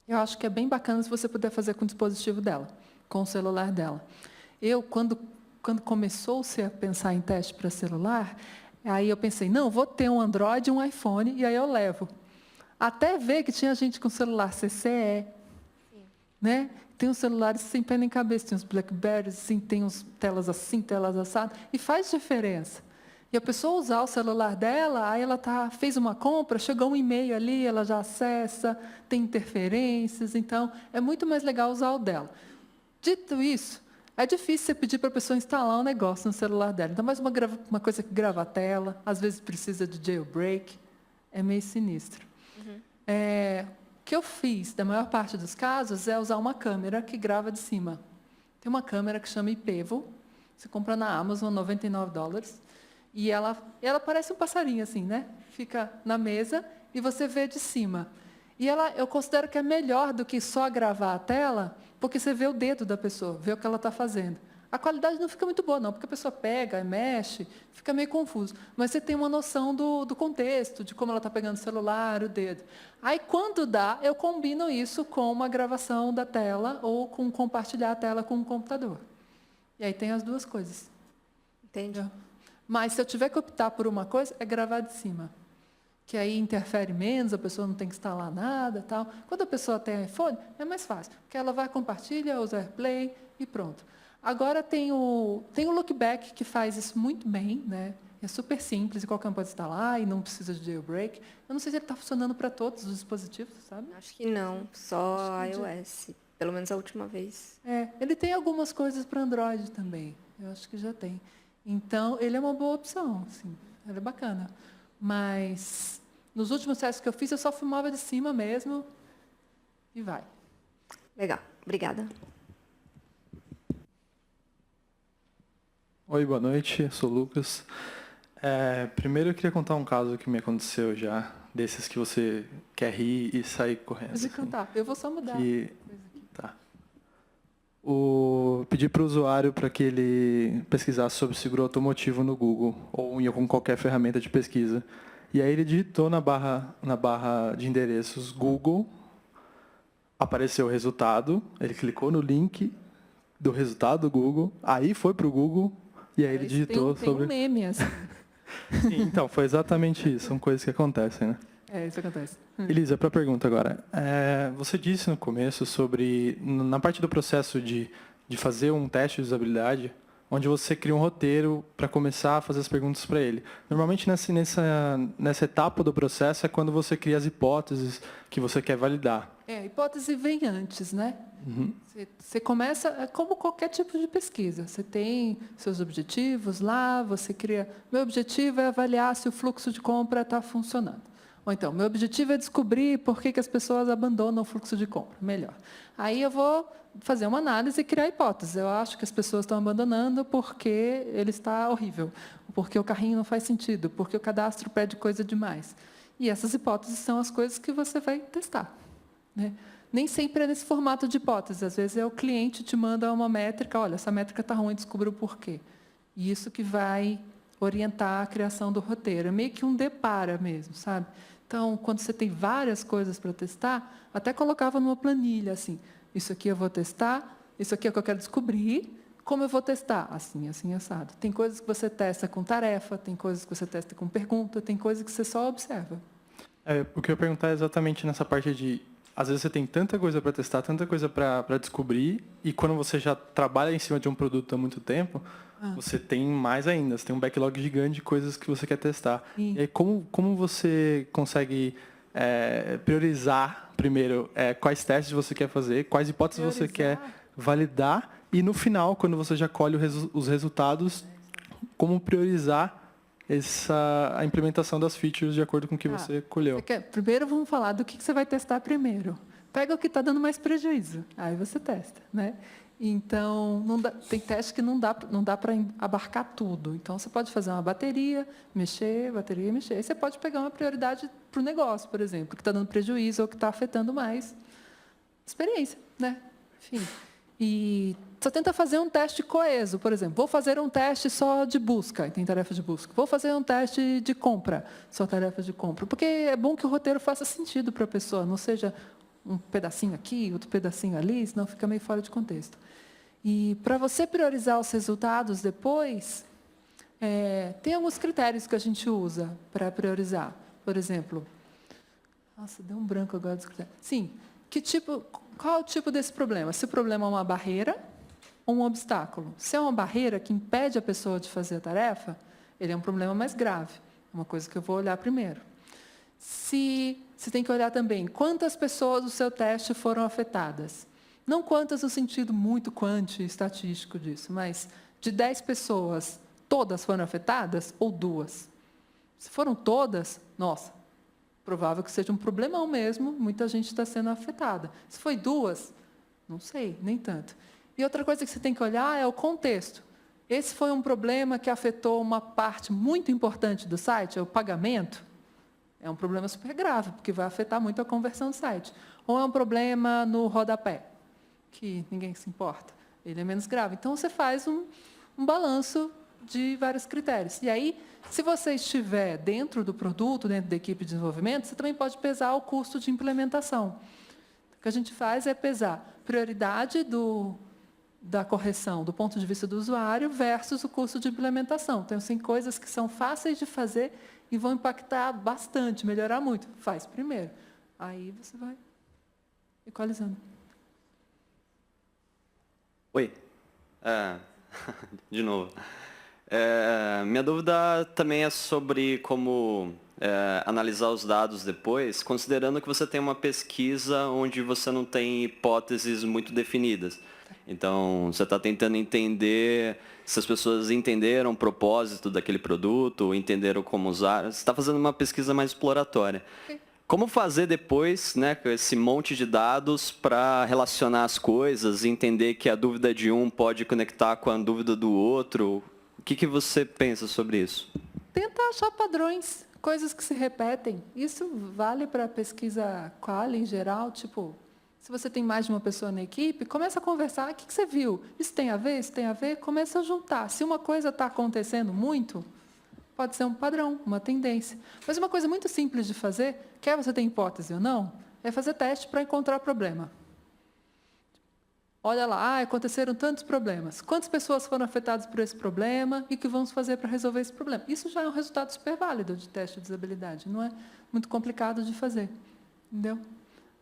eu acho que é bem bacana se você puder fazer com o dispositivo dela, com o celular dela. Eu, quando começou-se a pensar em teste para celular, aí eu pensei, não, vou ter um Android e um iPhone, e aí eu levo. Até ver que tinha gente com celular CCE, né? Tem uns celulares sem pé nem cabeça, tem uns Blackberries, assim, tem uns telas assim, telas assadas, e faz diferença. E a pessoa usar o celular dela, aí ela fez uma compra, chegou um e-mail ali, ela já acessa, tem interferências, então é muito mais legal usar o dela. Dito isso, é difícil você pedir para a pessoa instalar um negócio no celular dela. Então, mais uma coisa que grava a tela, às vezes precisa de jailbreak, é meio sinistro. O que eu fiz, na maior parte dos casos, é usar uma câmera que grava de cima. Tem uma câmera que chama Ipevo, você compra na Amazon, $99, e ela parece um passarinho, assim, né? Fica na mesa e você vê de cima. E eu considero que é melhor do que só gravar a tela, porque você vê o dedo da pessoa, vê o que ela está fazendo. A qualidade não fica muito boa, não, porque a pessoa pega, mexe, fica meio confuso. Mas você tem uma noção do contexto, de como ela está pegando o celular, o dedo. Aí, quando dá, eu combino isso com uma gravação da tela ou com compartilhar a tela com um computador. E aí tem as duas coisas. Entendi. Mas, se eu tiver que optar por uma coisa, é gravar de cima. Que aí interfere menos, a pessoa não tem que instalar nada, tal. Quando a pessoa tem iPhone, é mais fácil, porque ela vai, compartilha, usa AirPlay e pronto. Agora tem o Lookback, que faz isso muito bem, né? É super simples e qualquer um pode instalar e não precisa de jailbreak. Eu não sei se ele está funcionando para todos os dispositivos, sabe? Acho que não, só iOS, pelo menos a última vez. Ele tem algumas coisas para Android também, eu acho que já tem. Então, ele é uma boa opção, assim, ele é bacana. Mas, nos últimos testes que eu fiz, eu só filmava de cima mesmo e vai. Legal, obrigada. Oi, boa noite, eu sou o Lucas. Primeiro eu queria contar um caso que me aconteceu já, desses que você quer rir e sair correndo. Pode contar, eu vou só mudar. Tá. Pedi para o usuário para que ele pesquisasse sobre seguro automotivo no Google ou com qualquer ferramenta de pesquisa. E aí ele digitou na barra de endereços Google, apareceu o resultado, ele clicou no link do resultado do Google, aí foi para o Google e aí ele digitou sobre... Tem um meme, assim. Sim, então, foi exatamente isso, são coisas que acontecem, né? Isso acontece. Elisa, para a pergunta agora. Você disse no começo sobre, na parte do processo de fazer um teste de usabilidade, onde você cria um roteiro para começar a fazer as perguntas para ele. Normalmente, nessa etapa do processo, é quando você cria as hipóteses que você quer validar. A hipótese vem antes, né? Uhum. Você começa, como qualquer tipo de pesquisa. Você tem seus objetivos lá, você cria... Meu objetivo é avaliar se o fluxo de compra está funcionando. Ou então, meu objetivo é descobrir por que as pessoas abandonam o fluxo de compra. Melhor. Aí eu vou fazer uma análise e criar hipóteses. Eu acho que as pessoas estão abandonando porque ele está horrível, porque o carrinho não faz sentido, porque o cadastro pede coisa demais. E essas hipóteses são as coisas que você vai testar, né? Nem sempre é nesse formato de hipótese. Às vezes é o cliente te manda uma métrica, olha, essa métrica está ruim, descubra o porquê. E isso que vai orientar a criação do roteiro. É meio que um depara mesmo, sabe? Então, quando você tem várias coisas para testar, até colocava numa planilha, assim, isso aqui eu vou testar, isso aqui é o que eu quero descobrir, como eu vou testar? Assim, assim, assado. Tem coisas que você testa com tarefa, tem coisas que você testa com pergunta, tem coisas que você só observa. O que eu ia perguntar é exatamente nessa parte de, às vezes você tem tanta coisa para testar, tanta coisa para descobrir, e quando você já trabalha em cima de um produto há muito tempo, você tem mais ainda, você tem um backlog gigante de coisas que você quer testar. Sim. E aí, como você consegue priorizar, primeiro, quais testes você quer fazer, quais hipóteses você quer validar, e no final, quando você já colhe os resultados, como priorizar a implementação das features de acordo com o que você colheu. Primeiro, vamos falar do que você vai testar primeiro. Pega o que está dando mais prejuízo, aí você testa, né? Então, tem teste que não dá para abarcar tudo. Então, você pode fazer uma bateria, mexer. Aí você pode pegar uma prioridade para o negócio, por exemplo, que está dando prejuízo ou que está afetando mais experiência, né? Enfim. E você tenta fazer um teste coeso, por exemplo. Vou fazer um teste só de busca, e tem tarefa de busca. Vou fazer um teste de compra, só tarefa de compra. Porque é bom que o roteiro faça sentido para a pessoa, não seja um pedacinho aqui, outro pedacinho ali, senão fica meio fora de contexto. E para você priorizar os resultados depois, tem alguns critérios que a gente usa para priorizar. Por exemplo, nossa, deu um branco agora dos critérios. Sim, qual é o tipo desse problema? Se o problema é uma barreira ou um obstáculo. Se é uma barreira que impede a pessoa de fazer a tarefa, ele é um problema mais grave. É uma coisa que eu vou olhar primeiro. Você tem que olhar também quantas pessoas do seu teste foram afetadas. Não quantas no sentido muito quântico e estatístico disso, mas de 10 pessoas, todas foram afetadas ou 2? Se foram todas, nossa, provável que seja um problemão mesmo, muita gente está sendo afetada. Se foi 2, não sei, nem tanto. E outra coisa que você tem que olhar é o contexto. Esse foi um problema que afetou uma parte muito importante do site, é o pagamento. É um problema super grave, porque vai afetar muito a conversão do site. Ou é um problema no rodapé, que ninguém se importa. Ele é menos grave. Então, você faz um balanço de vários critérios. E aí, se você estiver dentro do produto, dentro da equipe de desenvolvimento, você também pode pesar o custo de implementação. O que a gente faz é pesar prioridade da correção do ponto de vista do usuário versus o custo de implementação. Então, tem coisas que são fáceis de fazer e vão impactar bastante, melhorar muito. Faz primeiro. Aí você vai equalizando. Oi. De novo. Minha dúvida também é sobre como analisar os dados depois, considerando que você tem uma pesquisa onde você não tem hipóteses muito definidas. Então, você está tentando entender se as pessoas entenderam o propósito daquele produto, entenderam como usar. Você está fazendo uma pesquisa mais exploratória. Okay. Como fazer depois, né, com esse monte de dados para relacionar as coisas, entender que a dúvida de um pode conectar com a dúvida do outro? O que você pensa sobre isso? Tenta achar padrões, coisas que se repetem. Isso vale para a pesquisa quali em geral, tipo, se você tem mais de uma pessoa na equipe, começa a conversar, o que você viu? Isso tem a ver? Isso tem a ver? Começa a juntar. Se uma coisa está acontecendo muito, pode ser um padrão, uma tendência. Mas uma coisa muito simples de fazer, quer você tenha hipótese ou não, é fazer teste para encontrar problema. Olha lá, aconteceram tantos problemas. Quantas pessoas foram afetadas por esse problema e o que vamos fazer para resolver esse problema? Isso já é um resultado super válido de teste de usabilidade. Não é muito complicado de fazer. Entendeu?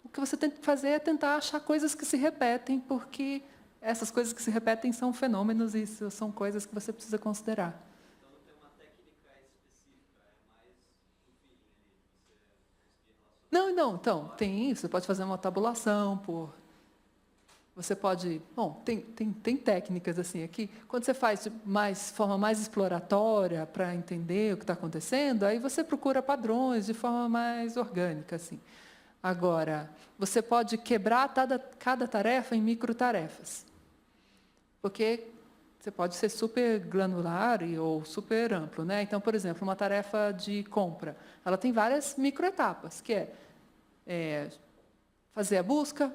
O que você tem que fazer é tentar achar coisas que se repetem, porque essas coisas que se repetem são fenômenos e são coisas que você precisa considerar. Então, não tem uma técnica específica, é mais do feeling ali? Não, então, tem isso. Você pode fazer uma tabulação por... Você pode... Bom, tem técnicas assim aqui. Quando você faz de forma mais exploratória para entender o que está acontecendo, aí você procura padrões de forma mais orgânica, assim. Agora, você pode quebrar cada tarefa em microtarefas. Porque você pode ser super granular ou super amplo, né? Então, por exemplo, uma tarefa de compra, ela tem várias microetapas, que é fazer a busca,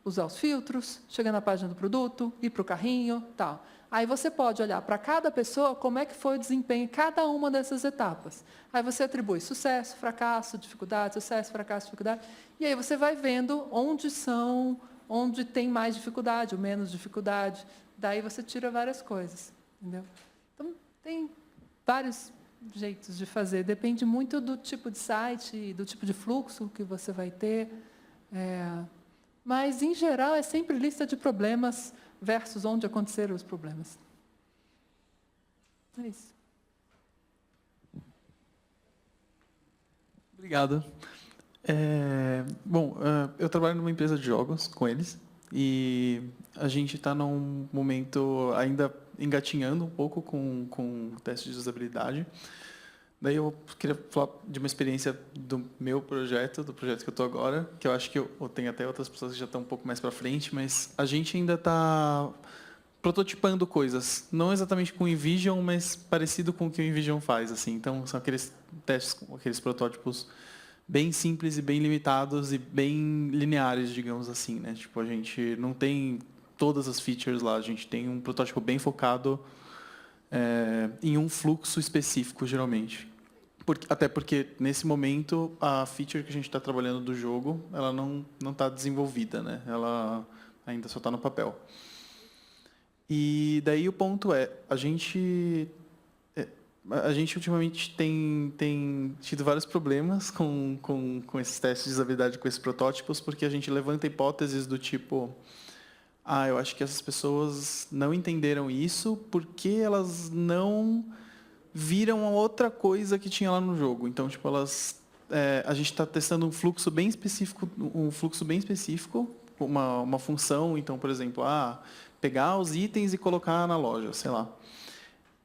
usar os filtros, chegar na página do produto, ir para o carrinho, tal. Aí você pode olhar para cada pessoa como é que foi o desempenho em cada uma dessas etapas. Aí você atribui sucesso, fracasso, dificuldade, sucesso, fracasso, dificuldade. E aí você vai vendo onde tem mais dificuldade ou menos dificuldade. Daí você tira várias coisas, entendeu? Então, tem vários jeitos de fazer. Depende muito do tipo de site, do tipo de fluxo que você vai ter. Mas, em geral, é sempre lista de problemas versus onde aconteceram os problemas. É isso. Obrigado. Bom, eu trabalho numa empresa de jogos com eles e a gente está num momento ainda engatinhando um pouco com o teste de usabilidade. Daí eu queria falar de uma experiência do meu projeto, do projeto que eu estou agora, que eu acho que eu tenho até outras pessoas que já estão um pouco mais para frente, mas a gente ainda está prototipando coisas, não exatamente com o InVision, mas parecido com o que o InVision faz, assim. Então são aqueles testes, aqueles protótipos bem simples e bem limitados e bem lineares, digamos assim, né? Tipo, a gente não tem todas as features lá, a gente tem um protótipo bem focado em um fluxo específico, geralmente. Até porque, nesse momento, a feature que a gente está trabalhando do jogo, ela não está desenvolvida, né? Ela ainda só está no papel. E daí o ponto a gente ultimamente tem tido vários problemas com esses testes de usabilidade, com esses protótipos, porque a gente levanta hipóteses do tipo... eu acho que essas pessoas não entenderam isso porque elas não viram a outra coisa que tinha lá no jogo. Então, tipo, a gente está testando um fluxo bem específico, uma função. Então, por exemplo, pegar os itens e colocar na loja, sei lá.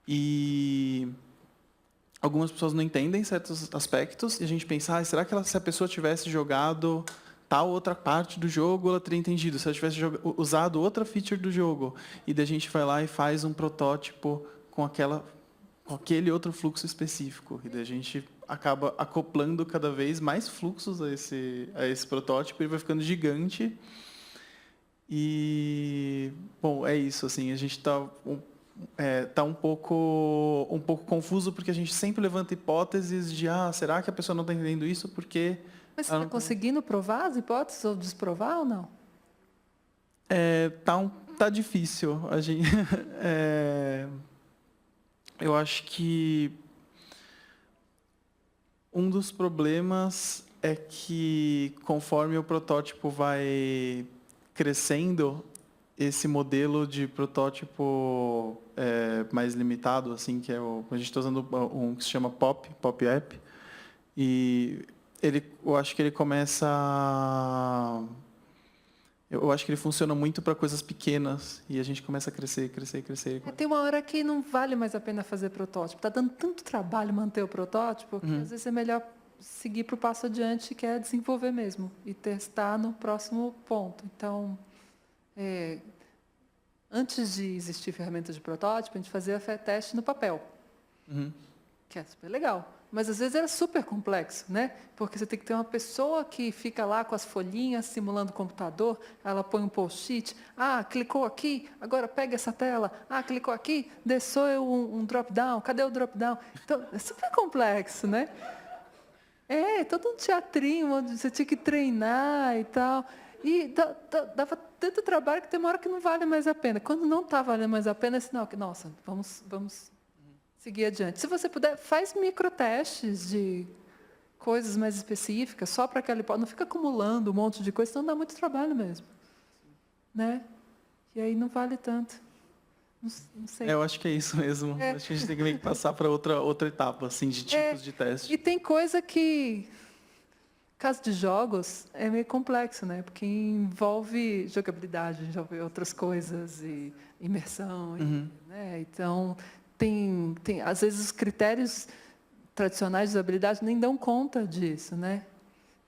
E algumas pessoas não entendem certos aspectos e a gente pensa, será que se a pessoa tivesse jogado tal outra parte do jogo, ela teria entendido. Se ela tivesse usado outra feature do jogo, e daí a gente vai lá e faz um protótipo com aquele outro fluxo específico. E daí a gente acaba acoplando cada vez mais fluxos a esse protótipo, e vai ficando gigante. E, bom, é isso. Assim, a gente está um pouco confuso, porque a gente sempre levanta hipóteses de, será que a pessoa não está entendendo isso? Porque... Mas você está conseguindo provar as hipóteses ou desprovar ou não? Tá difícil. A gente, eu acho que um dos problemas é que, conforme o protótipo vai crescendo, esse modelo de protótipo mais limitado, assim, que a gente está usando um que se chama Pop App, e eu acho que ele começa eu acho que ele funciona muito para coisas pequenas e a gente começa a crescer. Tem uma hora que não vale mais a pena fazer protótipo. Está dando tanto trabalho manter o protótipo que às vezes é melhor seguir para o passo adiante, que é desenvolver mesmo e testar no próximo ponto. Então, antes de existir ferramentas de protótipo, a gente fazia teste no papel, que é super legal. Mas, às vezes, era super complexo, né? Porque você tem que ter uma pessoa que fica lá com as folhinhas, simulando o computador, ela põe um post-it, clicou aqui, agora pega essa tela, clicou aqui, desceu um drop-down, cadê o drop-down? Então, é super complexo, né? Todo um teatrinho, onde você tinha que treinar e tal. E dava tanto trabalho que tem uma hora que não vale mais a pena. Quando não está valendo mais a pena, é sinal que, nossa, vamos seguir adiante. Se você puder, faz microtestes de coisas mais específicas, só para aquela hipótese. Não fica acumulando um monte de coisa, senão dá muito trabalho mesmo. Né? E aí não vale tanto. Não sei. Eu acho que é isso mesmo. Acho que a gente tem que meio que passar para outra etapa, assim, de tipos de teste. E tem coisa que, caso de jogos, é meio complexo, né? Porque envolve jogabilidade, envolve outras coisas, e imersão. Né? Então... às vezes, os critérios tradicionais de usabilidade nem dão conta disso, né?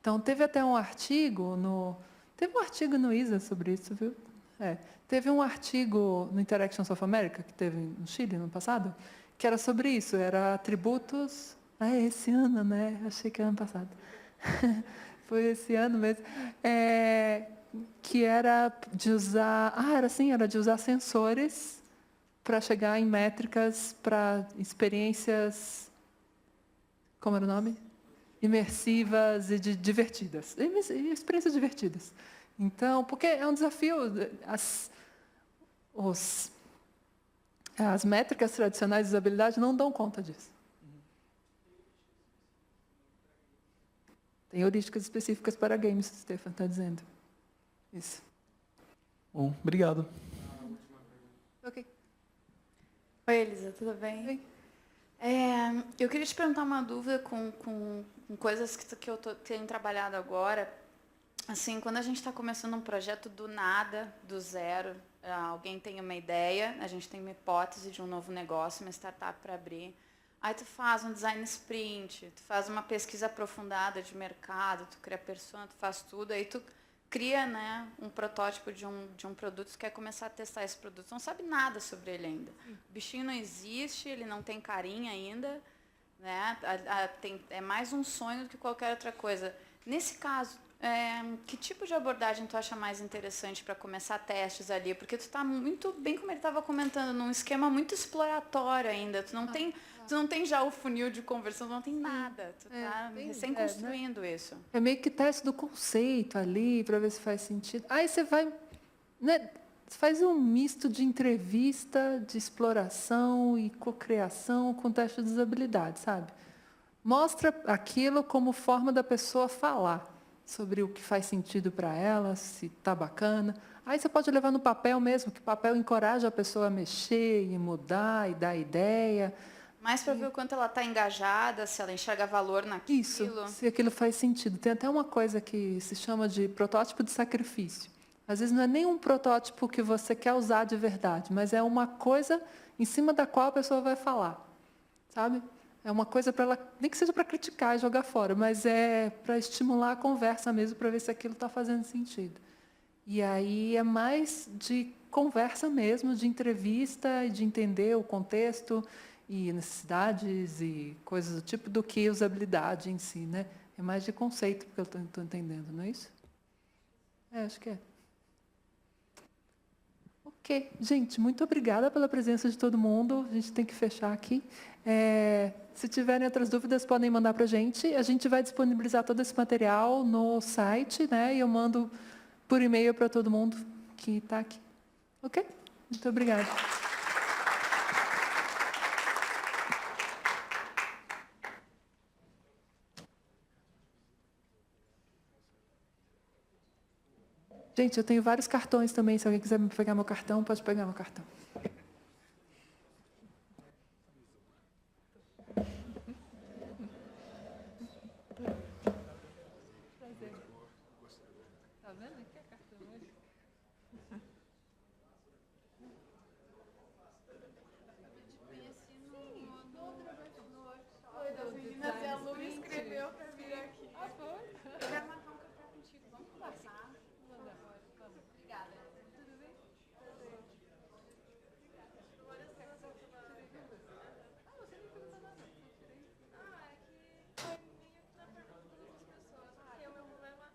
Então, teve até um artigo no ISA sobre isso, viu? Teve um artigo no Interactions of America, que teve no Chile no passado, que era sobre isso, era tributos... esse ano, né? Achei que era ano passado. Foi esse ano mesmo. Que era de usar... era de usar sensores para chegar em métricas para experiências... Como era o nome? Imersivas e divertidas. Experiências divertidas. Então, porque é um desafio... As métricas tradicionais de usabilidade não dão conta disso. Tem heurísticas específicas para games, o Stefan está dizendo. Isso. Bom, obrigado. Ok. Oi, Elisa, tudo bem? Oi. Eu queria te perguntar uma dúvida com coisas que eu tenho trabalhado agora. Assim, quando a gente está começando um projeto do nada, do zero, alguém tem uma ideia, a gente tem uma hipótese de um novo negócio, uma startup para abrir. Aí tu faz um design sprint, tu faz uma pesquisa aprofundada de mercado, tu cria persona, tu faz tudo, aí tu cria, né, um protótipo de um produto, tu quer começar a testar esse produto, tu não sabe nada sobre ele ainda. O bichinho não existe, ele não tem carinha ainda, né, é mais um sonho do que qualquer outra coisa. Nesse caso, que tipo de abordagem tu acha mais interessante para começar testes ali? Porque tu está muito, bem como ele estava comentando, num esquema muito exploratório ainda, tu não tem já o funil de conversão, não tem nada. Tu está recém construindo isso. É meio que teste do conceito ali, para ver se faz sentido. Aí você vai... Né, faz um misto de entrevista, de exploração e cocriação com teste de usabilidade, sabe? Mostra aquilo como forma da pessoa falar sobre o que faz sentido para ela, se está bacana. Aí você pode levar no papel mesmo, que o papel encoraja a pessoa a mexer e mudar e dar ideia. Mais para ver o quanto ela está engajada, se ela enxerga valor naquilo. Isso, se aquilo faz sentido. Tem até uma coisa que se chama de protótipo de sacrifício. Às vezes não é nem um protótipo que você quer usar de verdade, mas é uma coisa em cima da qual a pessoa vai falar, sabe? É uma coisa para ela, nem que seja para criticar e jogar fora, mas é para estimular a conversa mesmo, para ver se aquilo está fazendo sentido. E aí é mais de conversa mesmo, de entrevista, e de entender o contexto e necessidades e coisas do tipo, do que usabilidade em si, né? É mais de conceito, porque eu estou entendendo, não é isso? Acho que é. Ok. Gente, muito obrigada pela presença de todo mundo. A gente tem que fechar aqui. Se tiverem outras dúvidas, podem mandar para a gente. A gente vai disponibilizar todo esse material no site, né? E eu mando por e-mail para todo mundo que está aqui. Ok? Muito obrigada. Gente, eu tenho vários cartões também. Se alguém quiser pegar meu cartão, pode pegar meu cartão. Tá vendo? Aqui é cartão. Das meninas e a Lu me escreveu para vir aqui. Foi? Eu quero marcar um café contigo. Vamos conversar? Obrigada. Tudo bem? Você não perguntou nada. É que foi meio que na pergunta das outras pessoas. Porque o meu problema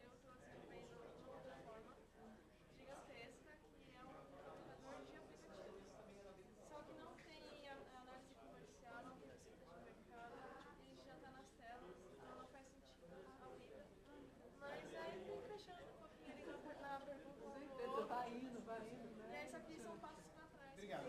eu estou desenvolvendo uma plataforma gigantesca que é um computador de aplicativos. Só que não tem análise comercial, não tem receita de mercado, e já está nas telas, então não faz sentido a vida. Mas aí fui fechando um pouquinho ali na pergunta. Vai indo, né? E aí, isso aqui são passos para trás. Obrigada.